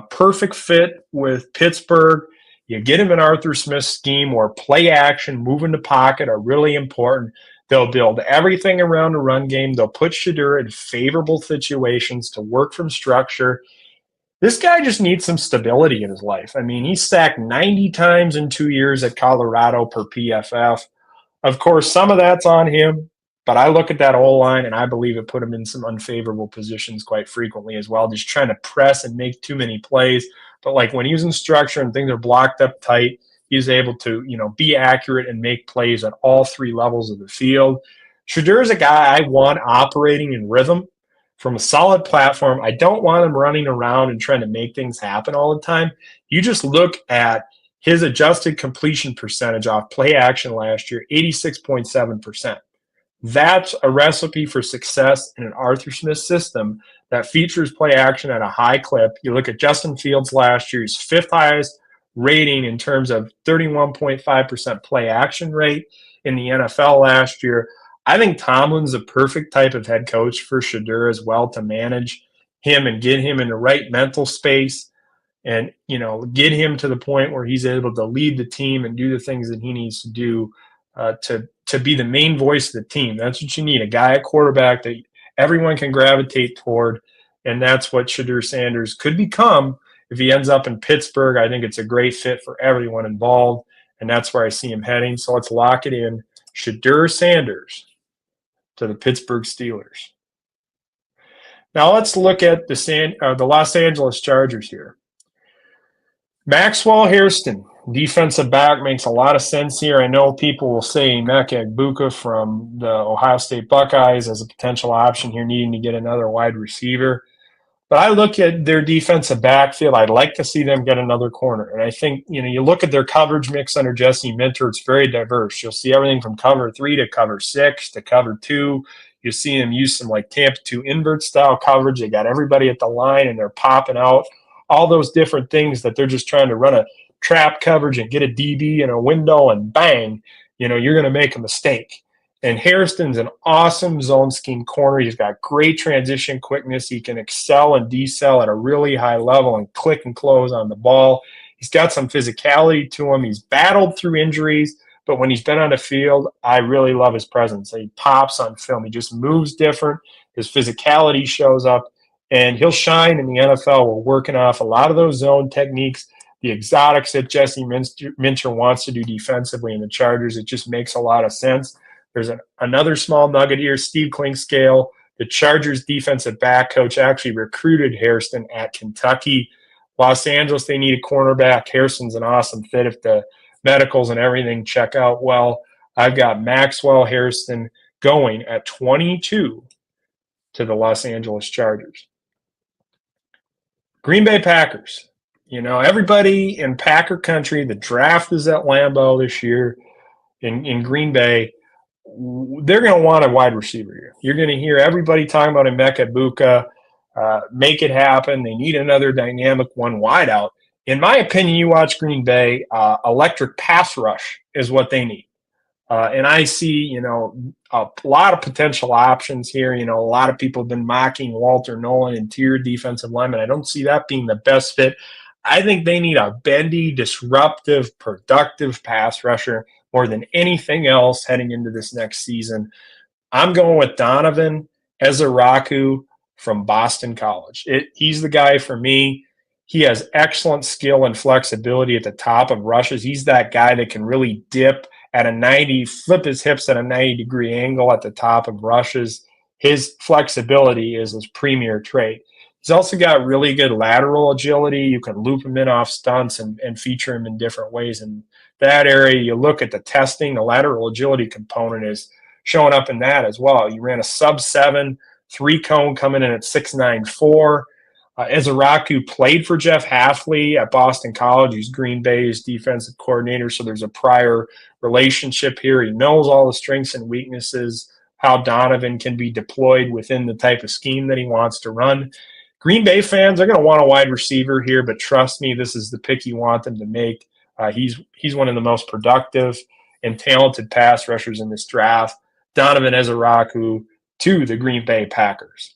Perfect fit with Pittsburgh. You get him in Arthur Smith's scheme where play action, move in the pocket are really important. They'll build everything around the run game. They'll put Shedeur in favorable situations to work from structure. This guy just needs some stability in his life. I mean, he's sacked 90 times in 2 years at Colorado per PFF. Of course, some of that's on him, but I look at that O-line and I believe it put him in some unfavorable positions quite frequently as well, just trying to press and make too many plays. But like when he's in structure and things are blocked up tight, he's able to, be accurate and make plays at all 3 levels of the field. Shedeur is a guy I want operating in rhythm from a solid platform. I don't want him running around and trying to make things happen all the time. You just look at his adjusted completion percentage off play action last year, 86.7%. That's a recipe for success in an Arthur Smith system that features play action at a high clip. You look at Justin Fields last year, his 5th highest rating in terms of 31.5% play action rate in the NFL last year. I think Tomlin's a perfect type of head coach for Shedeur as well to manage him and get him in the right mental space and, get him to the point where he's able to lead the team and do the things that he needs to do to be the main voice of the team. That's what you need, a guy at quarterback that everyone can gravitate toward, and that's what Shedeur Sanders could become if he ends up in Pittsburgh. I think it's a great fit for everyone involved, and that's where I see him heading. So let's lock it in. Shedeur Sanders to the Pittsburgh Steelers. Now let's look at the Los Angeles Chargers here. Maxwell Hairston, defensive back, makes a lot of sense here. I know people will say Emeka Egbuka from the Ohio State Buckeyes as a potential option here, needing to get another wide receiver. But I look at their defensive backfield. I'd like to see them get another corner. And I think, you look at their coverage mix under Jesse Minter, it's very diverse. You'll see everything from cover 3 to cover 6 to cover 2. You'll see them use some like Tampa 2 invert style coverage. They got everybody at the line and they're popping out. All those different things that they're just trying to run a trap coverage and get a DB in a window and bang, you're going to make a mistake. And Hairston's an awesome zone scheme corner. He's got great transition quickness. He can excel and decel at a really high level and click and close on the ball. He's got some physicality to him. He's battled through injuries, but when he's been on the field, I really love his presence. He pops on film. He just moves different. His physicality shows up, and he'll shine in the NFL. We're working off a lot of those zone techniques, the exotics that Jesse Minter wants to do defensively in the Chargers. It just makes a lot of sense. There's another small nugget here. Steve Klingscale, the Chargers defensive back coach, actually recruited Hairston at Kentucky. Los Angeles, they need a cornerback. Hairston's an awesome fit if the medicals and everything check out well. I've got Maxwell Hairston going at 22 to the Los Angeles Chargers. Green Bay Packers. Everybody in Packer country, the draft is at Lambeau this year in Green Bay. They're going to want a wide receiver here. You're going to hear everybody talking about Emeka Egbuka. Make it happen. They need another dynamic one wide out. In my opinion, you watch Green Bay, electric pass rush is what they need. And I see, a lot of potential options here. A lot of people have been mocking Walter Nolan, interior defensive lineman. I don't see that being the best fit. I think they need a bendy, disruptive, productive pass rusher more than anything else heading into this next season. I'm going with Donovan Ezeraku from Boston College. He's the guy for me. He has excellent skill and flexibility at the top of rushes. He's that guy that can really dip at a 90, flip his hips at a 90-degree angle at the top of rushes. His flexibility is his premier trait. He's also got really good lateral agility. You can loop him in off stunts and feature him in different ways. In that area, you look at the testing, the lateral agility component is showing up in that as well. You ran a sub-7, 3-cone coming in at 6.94. Ezaraku played for Jeff Hafley at Boston College. He's Green Bay's defensive coordinator, so there's a prior relationship here. He knows all the strengths and weaknesses, how Donovan can be deployed within the type of scheme that he wants to run. Green Bay fans are going to want a wide receiver here, but trust me, this is the pick you want them to make. He's one of the most productive and talented pass rushers in this draft. Donovan Ezaraku to the Green Bay Packers.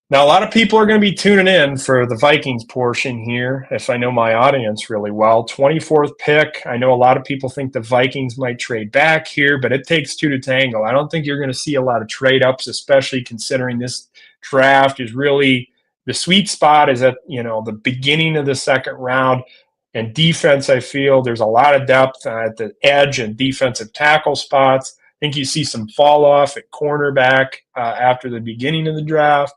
Now, a lot of people are going to be tuning in for the Vikings portion here, if I know my audience really well. 24th pick. I know a lot of people think the Vikings might trade back here, but it takes two to tango. I don't think you're going to see a lot of trade-ups, especially considering this draft is really the sweet spot is at the beginning of the second round. And defense, I feel there's a lot of depth at the edge and defensive tackle spots. I think you see some fall off at cornerback after the beginning of the draft.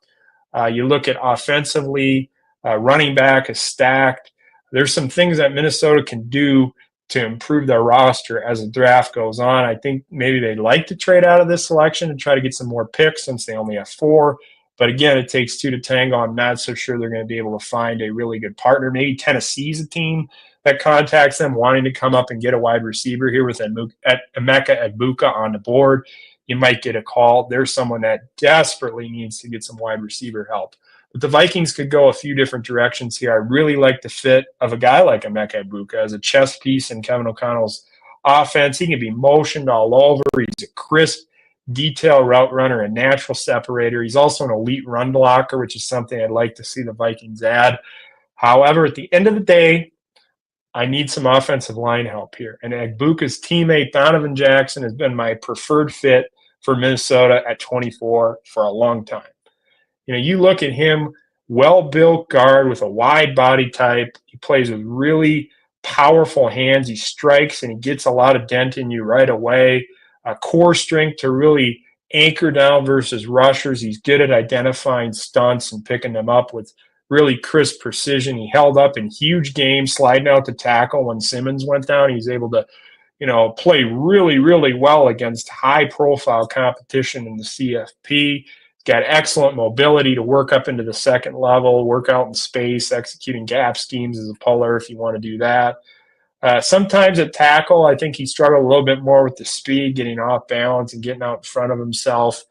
You look at offensively, running back is stacked. There's some things that Minnesota can do to improve their roster as the draft goes on. I think maybe they'd like to trade out of this selection and try to get some more picks since they only have 4. But again, it takes 2 to tango. I'm not so sure they're going to be able to find a really good partner. Maybe Tennessee's a team that contacts them wanting to come up and get a wide receiver here with Emeka Egbuka on the board. You might get a call. There's someone that desperately needs to get some wide receiver help. But the Vikings could go a few different directions here. I really like the fit of a guy like Emeka Egbuka as a chess piece in Kevin O'Connell's offense. He can be motioned all over. He's a crisp, detail route runner, a natural separator. He's also an elite run blocker, which is something I'd like to see the Vikings add. However, at the end of the day, I need some offensive line help here. And Egbuka's teammate, Donovan Jackson, has been my preferred fit for Minnesota at 24 for a long time. You look at him, well-built guard with a wide body type. He plays with really powerful hands. He strikes and he gets a lot of dent in you right away. Core strength to really anchor down versus rushers. He's good at identifying stunts and picking them up with really crisp precision. He held up in huge games, sliding out to tackle when Simmons went down. He's able to, play really, really well against high-profile competition in the CFP. He's got excellent mobility to work up into the second level, work out in space, executing gap schemes as a puller if you want to do that. Sometimes at tackle, I think he struggled a little bit more with the speed, getting off balance and getting out in front of himself.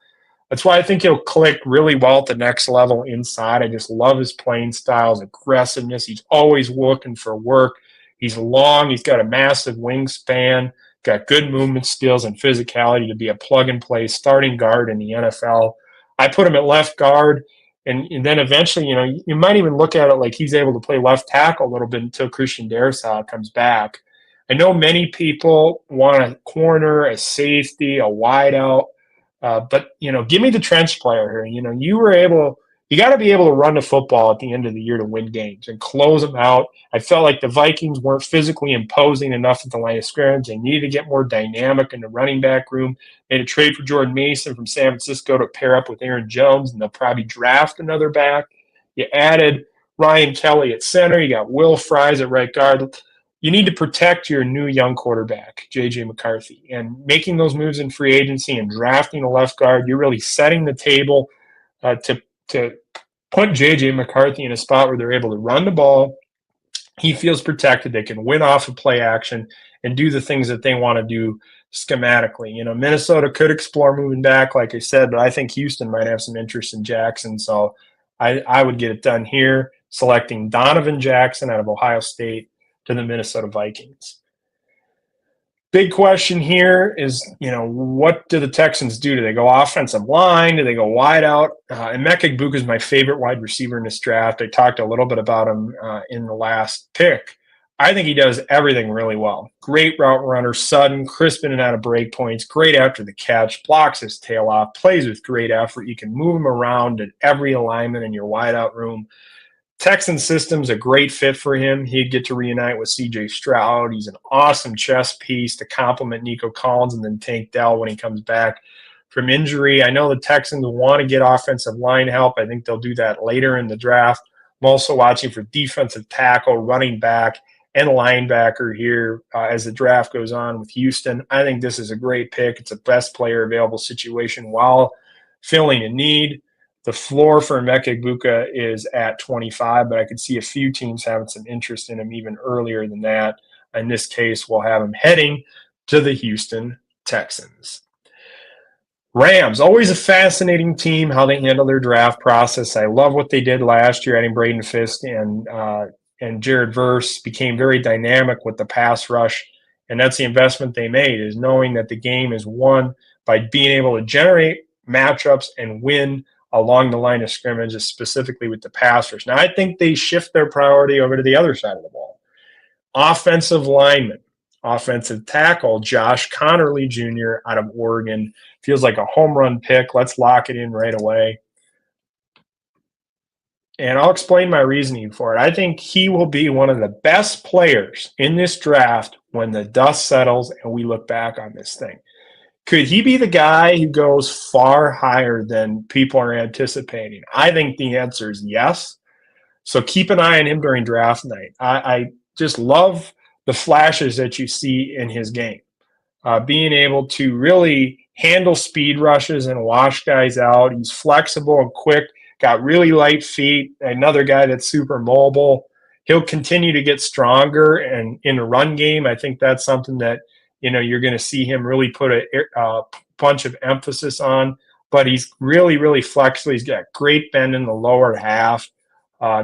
That's why I think he'll click really well at the next level inside. I just love his playing style, his aggressiveness. He's always looking for work. He's long. He's got a massive wingspan, got good movement skills and physicality to be a plug-and-play starting guard in the NFL. I put him at left guard. And then eventually, you might even look at it like he's able to play left tackle a little bit until Christian Darrisaw comes back. I know many people want a corner, a safety, a wideout, but give me the trench player here. You got to be able to run the football at the end of the year to win games and close them out. I felt like the Vikings weren't physically imposing enough at the line of scrimmage. They needed to get more dynamic in the running back room. They had a trade for Jordan Mason from San Francisco to pair up with Aaron Jones, and they'll probably draft another back. You added Ryan Kelly at center. You got Will Fries at right guard. You need to protect your new young quarterback, J.J. McCarthy. And making those moves in free agency and drafting a left guard, you're really setting the table to put J.J. McCarthy in a spot where they're able to run the ball. He feels protected. They can win off of play action and do the things that they want to do schematically. Minnesota could explore moving back, like I said, but I think Houston might have some interest in Jackson. So I would get it done here, selecting Donovan Jackson out of Ohio State to the Minnesota Vikings. Big question here is, what do the Texans do? Do they go offensive line? Do they go wide out? Emeka Egbuka is my favorite wide receiver in this draft. I talked a little bit about him in the last pick. I think he does everything really well. Great route runner, sudden, crisp in and out of break points, great after the catch, blocks his tail off, plays with great effort. You can move him around at every alignment in your wide out room. Texan system's a great fit for him. He'd get to reunite with C.J. Stroud. He's an awesome chess piece to complement Nico Collins and then Tank Dell when he comes back from injury. I know the Texans want to get offensive line help. I think they'll do that later in the draft. I'm also watching for defensive tackle, running back, and linebacker here as the draft goes on with Houston. I think this is a great pick. It's a best player available situation while filling a need. The floor for Emeka Egbuka is at 25, but I could see a few teams having some interest in him even earlier than that. In this case, we'll have him heading to the Houston Texans. Rams, always a fascinating team, how they handle their draft process. I love what they did last year, adding Braden Fisk and Jared Verse became very dynamic with the pass rush. And that's the investment they made, is knowing that the game is won by being able to generate matchups and win along the line of scrimmage, specifically with the pass rush. Now, I think they shift their priority over to the other side of the ball. Offensive lineman, offensive tackle, Josh Conerly Jr. out of Oregon. Feels like a home run pick. Let's lock it in right away. And I'll explain my reasoning for it. I think he will be one of the best players in this draft when the dust settles and we look back on this thing. Could he be the guy who goes far higher than people are anticipating? I think the answer is yes. So keep an eye on him during draft night. I just love the flashes that you see in his game. Being able to really handle speed rushes and wash guys out. He's flexible and quick. Got really light feet, another guy that's super mobile. He'll continue to get stronger, and in a run game, I think that's something that, you're going to see him really put a bunch of emphasis on. But he's really, really flexible. He's got great bend in the lower half,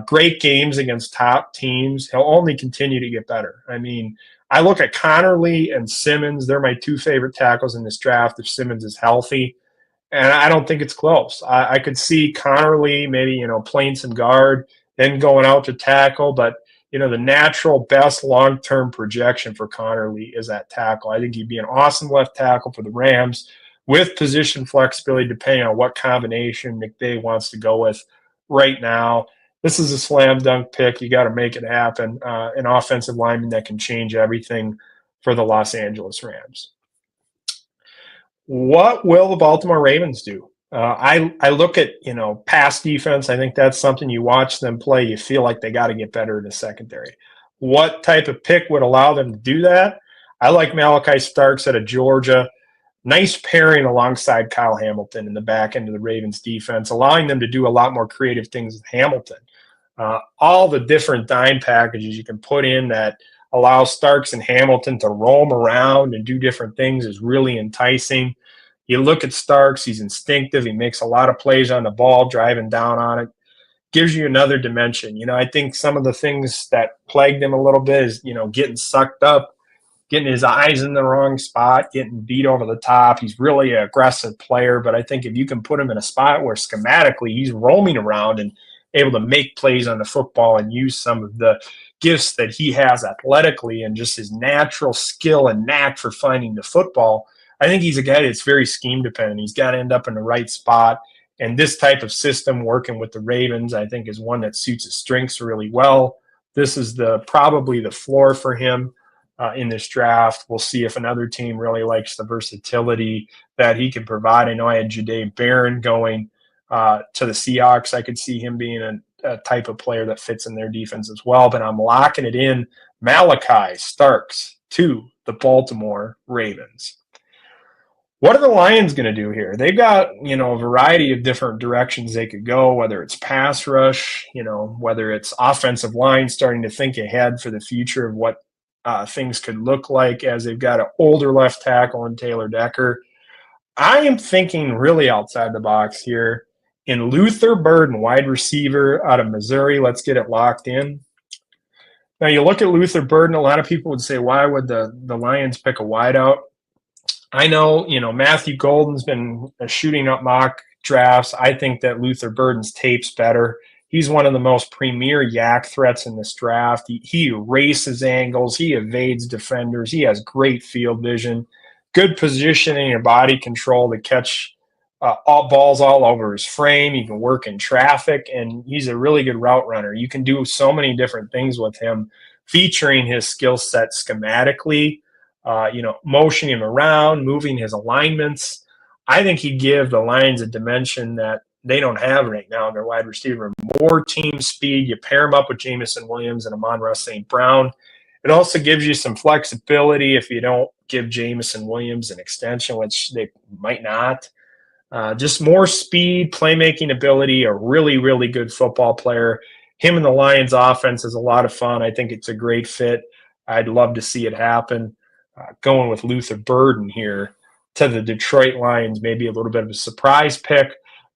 great games against top teams. He'll only continue to get better. I mean, I look at Conerly and Simmons. They're my two favorite tackles in this draft if Simmons is healthy. And I don't think it's close. I could see Conerly maybe, playing some guard, then going out to tackle. But, the natural best long-term projection for Conerly is at tackle. I think he'd be an awesome left tackle for the Rams with position flexibility depending on what combination McVay wants to go with right now. This is a slam dunk pick. You got to make it happen. An offensive lineman that can change everything for the Los Angeles Rams. What will the Baltimore Ravens do? I look at, pass defense. I think that's something you watch them play. You feel like they got to get better in the secondary. What type of pick would allow them to do that? I like Malachi Starks out of Georgia. Nice pairing alongside Kyle Hamilton in the back end of the Ravens defense, allowing them to do a lot more creative things with Hamilton. All the different dime packages you can put in that allow Starks and Hamilton to roam around and do different things is really enticing. You look at Starks, he's instinctive. He makes a lot of plays on the ball, driving down on it. Gives you another dimension. I think some of the things that plagued him a little bit is, getting sucked up, getting his eyes in the wrong spot, getting beat over the top. He's really an aggressive player, but I think if you can put him in a spot where schematically he's roaming around and able to make plays on the football and use some of the gifts that he has athletically and just his natural skill and knack for finding the football, I think he's a guy that's very scheme dependent. He's got to end up in the right spot. And this type of system working with the Ravens, I think, is one that suits his strengths really well. This is probably the floor for him in this draft. We'll see if another team really likes the versatility that he can provide. I know I had Jahdae Barron going to the Seahawks. I could see him being a type of player that fits in their defense as well. But I'm locking it in. Malachi Starks to the Baltimore Ravens. What are the Lions going to do here? They've got, a variety of different directions they could go, whether it's pass rush, whether it's offensive line, starting to think ahead for the future of what things could look like as they've got an older left tackle in Taylor Decker. I am thinking really outside the box here in Luther Burden, wide receiver out of Missouri. Let's get it locked in. Now, you look at Luther Burden, a lot of people would say, why would the Lions pick a wideout? I know, Matthew Golden's been shooting up mock drafts. I think that Luther Burden's tape's better. He's one of the most premier yak threats in this draft. He erases angles. He evades defenders. He has great field vision, good positioning and body control to catch all balls all over his frame. He can work in traffic, and he's a really good route runner. You can do so many different things with him, featuring his skill set schematically, motioning him around, moving his alignments. I think he'd give the Lions a dimension that they don't have right now in their wide receiver. More team speed. You pair him up with Jameson Williams and Amon-Ra St. Brown. It also gives you some flexibility if you don't give Jameson Williams an extension, which they might not. Just more speed, playmaking ability, a really, really good football player. Him and the Lions offense is a lot of fun. I think it's a great fit. I'd love to see it happen. Going with Luther Burden here to the Detroit Lions, maybe a little bit of a surprise pick.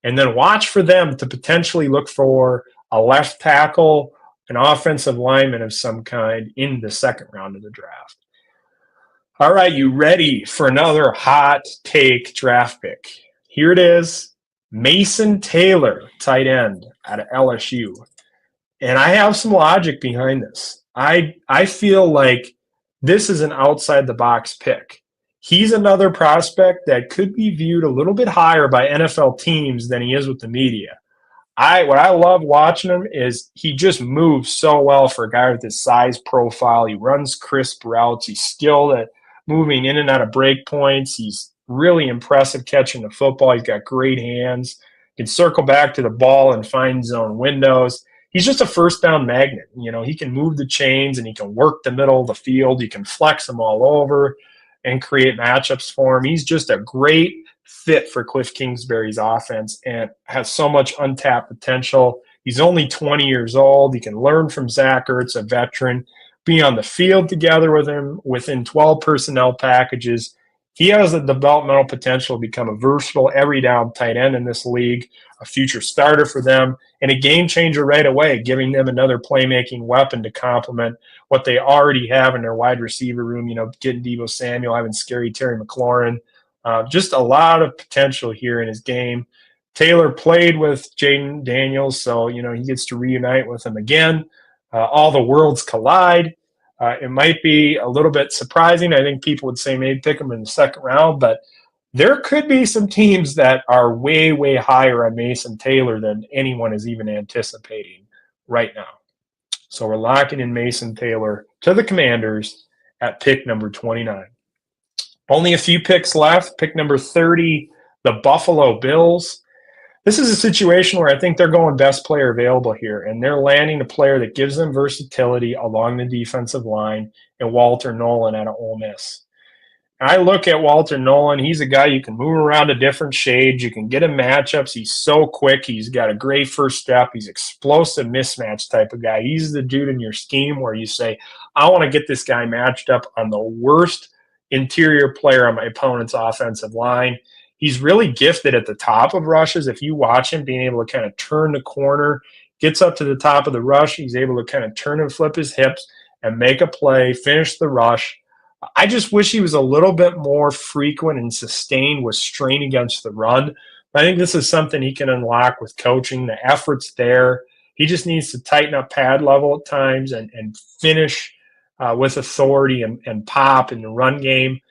And then watch for them to potentially look for a left tackle, an offensive lineman of some kind in the second round of the draft. All right, you ready for another hot take draft pick? Here it is, Mason Taylor, tight end out of LSU. And I have some logic behind this. I feel like this is an outside-the-box pick. He's another prospect that could be viewed a little bit higher by NFL teams than he is with the media. What I love watching him is he just moves so well for a guy with his size profile. He runs crisp routes. He's skilled at moving in and out of break points. He's really impressive catching the football. He's got great hands. He can circle back to the ball and find zone windows. He's just a first down magnet. You know, he can move the chains and he can work the middle of the field. You can flex him all over and create matchups for him. He's just a great fit for Cliff Kingsbury's offense and has so much untapped potential. He's only 20 years old. He can learn from Zach Ertz, a veteran, be on the field together with him within 12 personnel packages. He has the developmental potential to become a versatile every down tight end in this league, a future starter for them, and a game changer right away, giving them another playmaking weapon to complement what they already have in their wide receiver room, you know, getting Deebo Samuel, having scary Terry McLaurin. Just a lot of potential here in his game. Taylor played with Jaden Daniels, so, you know, he gets to reunite with him again. All the worlds collide. It might be a little bit surprising. I think people would say maybe pick him in the second round, but there could be some teams that are way, way higher on Mason Taylor than anyone is even anticipating right now. So we're locking in Mason Taylor to the Commanders at pick number 29. Only a few picks left. Pick number 30, the Buffalo Bills. This is a situation where I think they're going best player available here, and they're landing a player that gives them versatility along the defensive line and Walter Nolan out of Ole Miss. I look at Walter Nolan. He's a guy you can move around to different shades. You can get him matchups. He's so quick. He's got a great first step. He's explosive mismatch type of guy. He's the dude in your scheme where you say, I want to get this guy matched up on the worst interior player on my opponent's offensive line. He's really gifted at the top of rushes. If you watch him being able to kind of turn the corner, gets up to the top of the rush, he's able to kind of turn and flip his hips and make a play, finish the rush. I just wish he was a little bit more frequent and sustained with strain against the run. I think this is something he can unlock with coaching. The effort's there. He just needs to tighten up pad level at times and finish with authority and pop in the run game.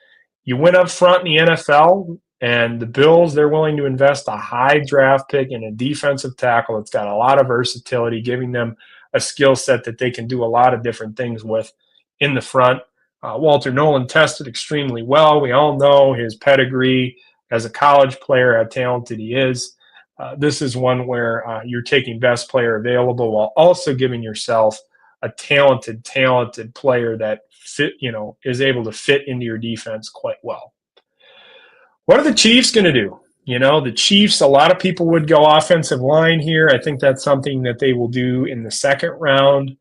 You went up front in the NFL, and the Bills, they're willing to invest a high draft pick in a defensive tackle that's got a lot of versatility, giving them a skill set that they can do a lot of different things with in the front. Walter Nolan tested extremely well. We all know his pedigree as a college player, how talented he is. This is one where you're taking best player available while also giving yourself a talented player that is able to fit into your defense quite well. What are the Chiefs going to do? You know, the Chiefs, a lot of people would go offensive line here. I think that's something that they will do in the second round.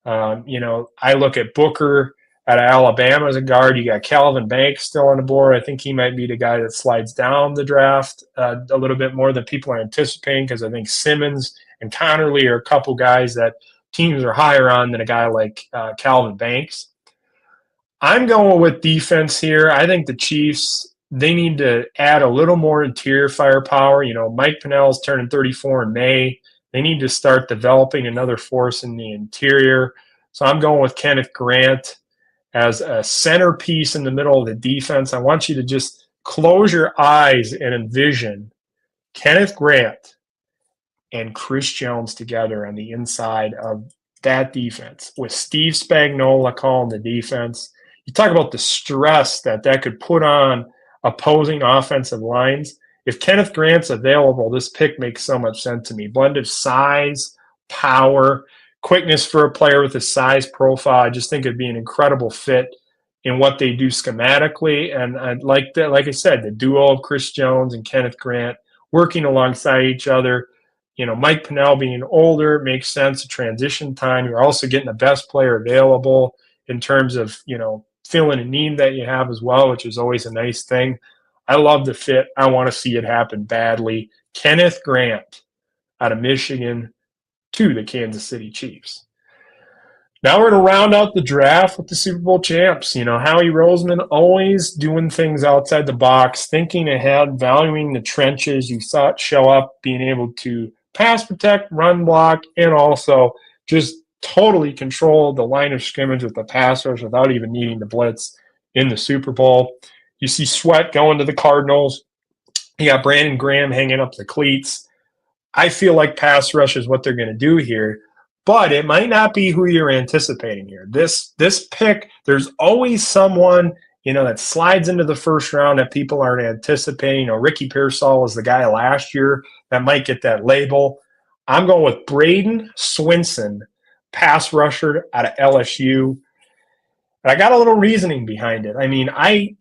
I look at Booker out of Alabama as a guard. You got Calvin Banks still on the board. I think he might be the guy that slides down the draft a little bit more than people are anticipating, because I think Simmons and Connerly are a couple guys that teams are higher on than a guy like Calvin Banks. I'm going with defense here. I think the Chiefs, they need to add a little more interior firepower. You know, Mike Pennell's turning 34 in May. They need to start developing another force in the interior. So I'm going with Kenneth Grant as a centerpiece in the middle of the defense. I want you to just close your eyes and envision Kenneth Grant and Chris Jones together on the inside of that defense with Steve Spagnuolo calling the defense. You talk about the stress that could put on opposing offensive lines. if Kenneth Grant's available, this pick makes so much sense to me. Blend of size, power, quickness for a player with a size profile. I just think it'd be an incredible fit in what they do schematically. And I'd like that, like I said, the duo of Chris Jones and Kenneth Grant working alongside each other. You know, Mike Pennel being older makes sense. A transition time. You're also getting the best player available in terms of, you know, filling a need that you have as well, which is always a nice thing. I love the fit. I want to see it happen badly. Kenneth Grant out of Michigan to the Kansas City Chiefs. Now we're going to round out the draft with the Super Bowl champs. You know, Howie Roseman always doing things outside the box, thinking ahead, valuing the trenches. You saw it show up, being able to pass protect, run block, and also just totally control the line of scrimmage with the pass rush without even needing to blitz in the Super Bowl. You see Sweat going to the Cardinals. You got Brandon Graham hanging up the cleats. I feel like pass rush is what they're going to do here, but it might not be who you're anticipating here. This pick, there's always someone, you know, that slides into the first round that people aren't anticipating. You know, Ricky Pearsall was the guy last year that might get that label. I'm going with Braden Swinson, pass rusher out of LSU. And I got a little reasoning behind it. I mean, I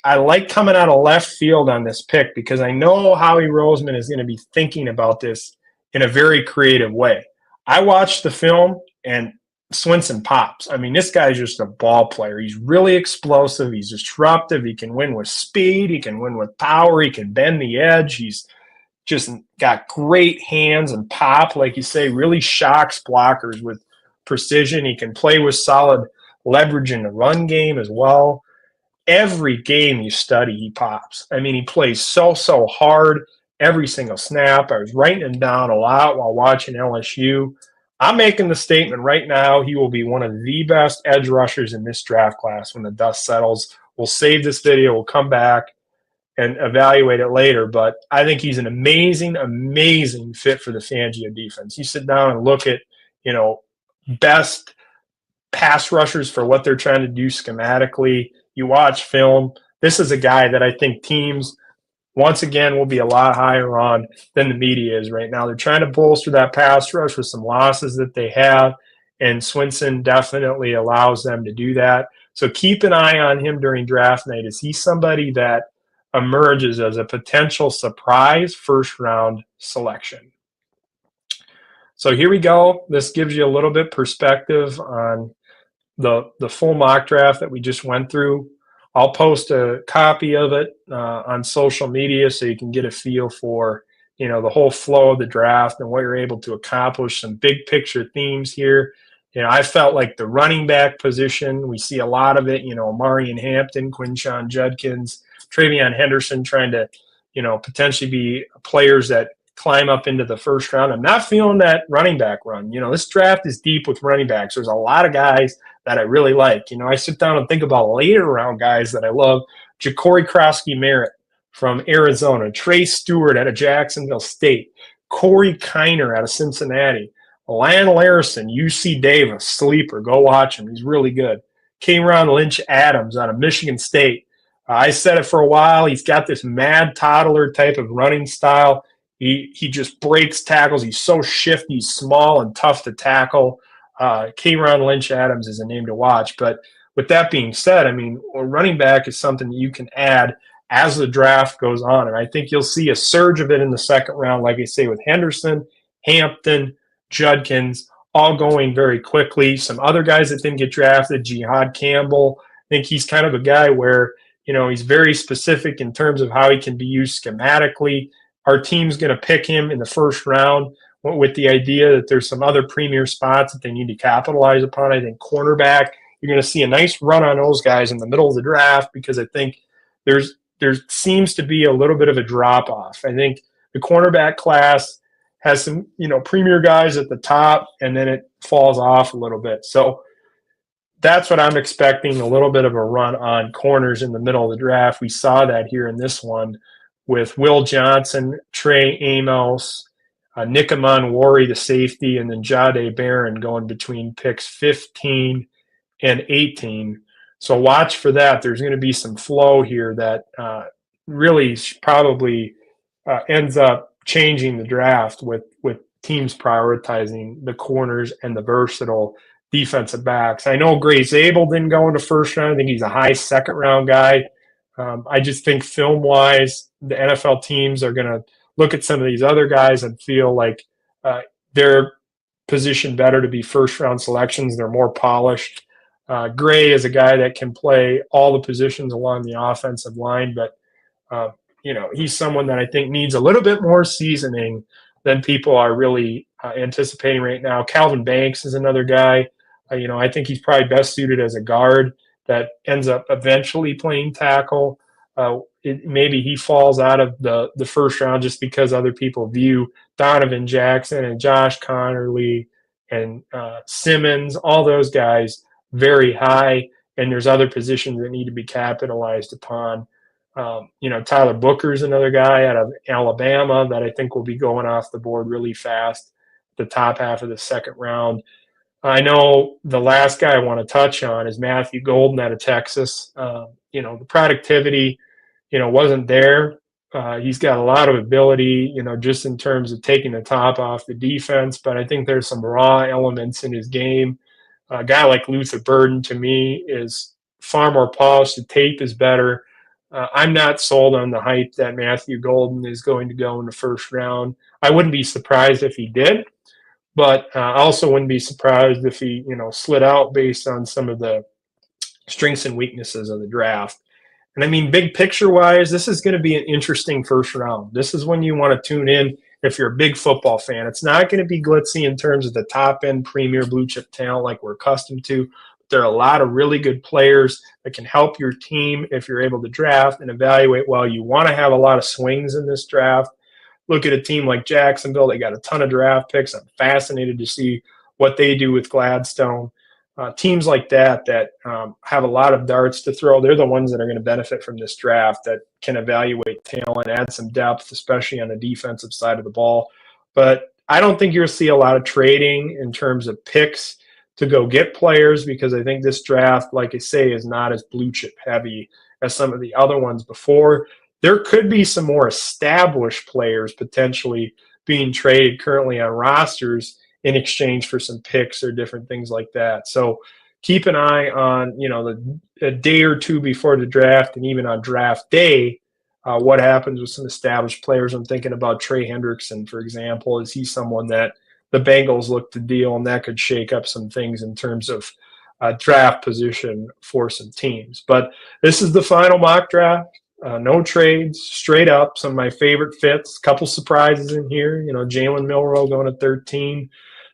like coming out of left field on this pick because I know Howie Roseman is going to be thinking about this in a very creative way. I watched the film, and Swinson pops. I mean, this guy's just a ball player. He's really explosive. He's disruptive. He can win with speed. He can win with power. He can bend the edge. He's just got great hands and pop, like you say, really shocks blockers with precision. He can play with solid leverage in the run game as well. Every game you study, he pops. I mean, he plays so hard every single snap. I was writing him down a lot while watching LSU. I'm making the statement right now, he will be one of the best edge rushers in this draft class when the dust settles. We'll save this video. We'll come back and evaluate it later. But I think he's an amazing, amazing fit for the Fangio defense. You sit down and look at, you know, best pass rushers for what they're trying to do schematically. You watch film. This is a guy that I think teams, once again, will be a lot higher on than the media is right now. They're trying to bolster that pass rush with some losses that they have, and Swinson definitely allows them to do that. So keep an eye on him during draft night. Is he somebody that emerges as a potential surprise first-round selection? So here we go. This gives you a little bit perspective on the full mock draft that we just went through. I'll post a copy of it on social media so you can get a feel for, you know, the whole flow of the draft and what you're able to accomplish. Some big picture themes here. You know, I felt like the running back position, we see a lot of it, you know, Omarion Hampton, Quinshon Judkins, Travion Henderson trying to, you know, potentially be players that climb up into the first round. I'm not feeling that running back run. You know, this draft is deep with running backs. There's a lot of guys that I really like. You know, I sit down and think about later round guys that I love. Ja'Cory Krosky-Merritt from Arizona, Trey Stewart out of Jacksonville State, Corey Kiner out of Cincinnati, Lan Larson, UC Davis, sleeper. Go watch him. He's really good. Kayron Lynch-Adams out of Michigan State. I said it for a while. He's got this mad toddler type of running style. He just breaks tackles. He's so shifty, small, and tough to tackle. Kayron Lynch-Adams is a name to watch. But with that being said, I mean, a running back is something that you can add as the draft goes on. And I think you'll see a surge of it in the second round, like I say, with Henderson, Hampton, Judkins, all going very quickly. Some other guys that didn't get drafted, Jihad Campbell. I think he's kind of a guy where, you know, he's very specific in terms of how he can be used schematically. Our team's going to pick him in the first round with the idea that there's some other premier spots that they need to capitalize upon. I think cornerback, you're going to see a nice run on those guys in the middle of the draft because I think there seems to be a little bit of a drop-off. I think the cornerback class has some, you know, premier guys at the top, and then it falls off a little bit. So that's what I'm expecting, a little bit of a run on corners in the middle of the draft. We saw that here in this one with Will Johnson, Trey Amos, Nick Amon-Wari, the safety, and then Jahdae Barron going between picks 15 and 18. So watch for that. There's going to be some flow here that really probably ends up changing the draft with teams prioritizing the corners and the versatile defensive backs. I know Grace Abel didn't go in the first round. I think he's a high second round guy. I just think film wise, the NFL teams are going to look at some of these other guys and feel like they're positioned better to be first round selections. They're more polished. Gray is a guy that can play all the positions along the offensive line, but he's someone that I think needs a little bit more seasoning than people are really anticipating right now. Calvin Banks is another guy. I think he's probably best suited as a guard that ends up eventually playing tackle. Maybe he falls out of the first round just because other people view Donovan Jackson and Josh Connerly and Simmons, all those guys, very high, and there's other positions that need to be capitalized upon. Tyler Booker's another guy out of Alabama that I think will be going off the board really fast, the top half of the second round. I know the last guy I want to touch on is Matthew Golden out of Texas. The productivity, wasn't there. He's got a lot of ability, just in terms of taking the top off the defense, but I think there's some raw elements in his game. A guy like Luther Burden, to me, is far more polished. The tape is better. I'm not sold on the hype that Matthew Golden is going to go in the first round. I wouldn't be surprised if he did, but I also wouldn't be surprised if he, slid out based on some of the strengths and weaknesses of the draft. And I mean, big picture wise, this is going to be an interesting first round. This is when you want to tune in if you're a big football fan. It's not going to be glitzy in terms of the top end premier blue chip talent like we're accustomed to. There are a lot of really good players that can help your team if you're able to draft and evaluate well. You want to have a lot of swings in this draft. Look at a team like Jacksonville. They got a ton of draft picks. I'm fascinated to see what they do with Gladstone. Teams like that have a lot of darts to throw, they're the ones that are going to benefit from this draft, that can evaluate talent, add some depth, especially on the defensive side of the ball. But I don't think you'll see a lot of trading in terms of picks to go get players, because I think this draft, like I say, is not as blue chip heavy as some of the other ones before. There could be some more established players potentially being traded currently on rosters in exchange for some picks or different things like that. So keep an eye on, a day or two before the draft, and even on draft day, what happens with some established players. I'm thinking about Trey Hendrickson, for example. Is he someone that the Bengals look to deal, and that could shake up some things in terms of draft position for some teams? But this is the final mock draft. No trades, straight up. Some of my favorite fits. Couple surprises in here. Jalen Milroe going to 13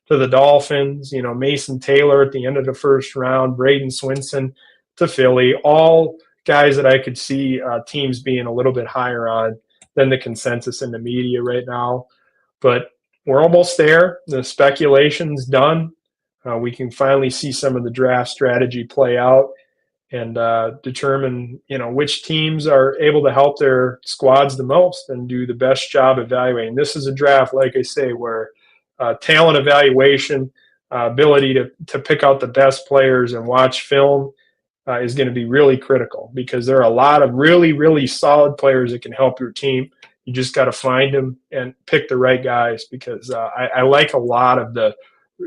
to the Dolphins. Mason Taylor at the end of the first round. Braden Swinson to Philly. All guys that I could see teams being a little bit higher on than the consensus in the media right now. But we're almost there. The speculation's done. We can finally see some of the draft strategy play out and determine, which teams are able to help their squads the most and do the best job evaluating. This is a draft, like I say, where talent evaluation, ability to pick out the best players and watch film is going to be really critical, because there are a lot of really, really solid players that can help your team. You just got to find them and pick the right guys, because I like a lot of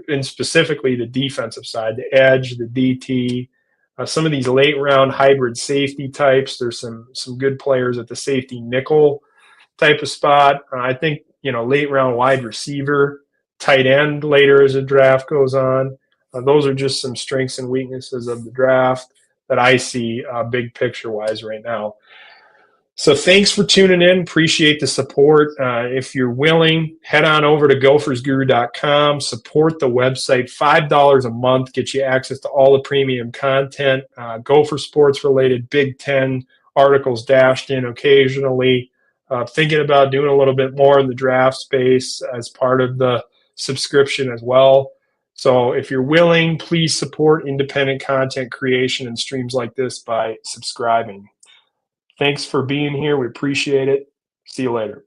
and specifically the defensive side, the edge, the DT, some of these late round hybrid safety types. There's some good players at the safety nickel type of spot. I think, late round wide receiver, tight end later as the draft goes on. Those are just some strengths and weaknesses of the draft that I see big picture wise right now. So thanks for tuning in. Appreciate the support. If you're willing, head on over to gophersguru.com. Support the website. $5 a month gets you access to all the premium content. Gopher sports related, Big Ten articles dashed in occasionally. Thinking about doing a little bit more in the draft space as part of the subscription as well. So if you're willing, please support independent content creation and streams like this by subscribing. Thanks for being here. We appreciate it. See you later.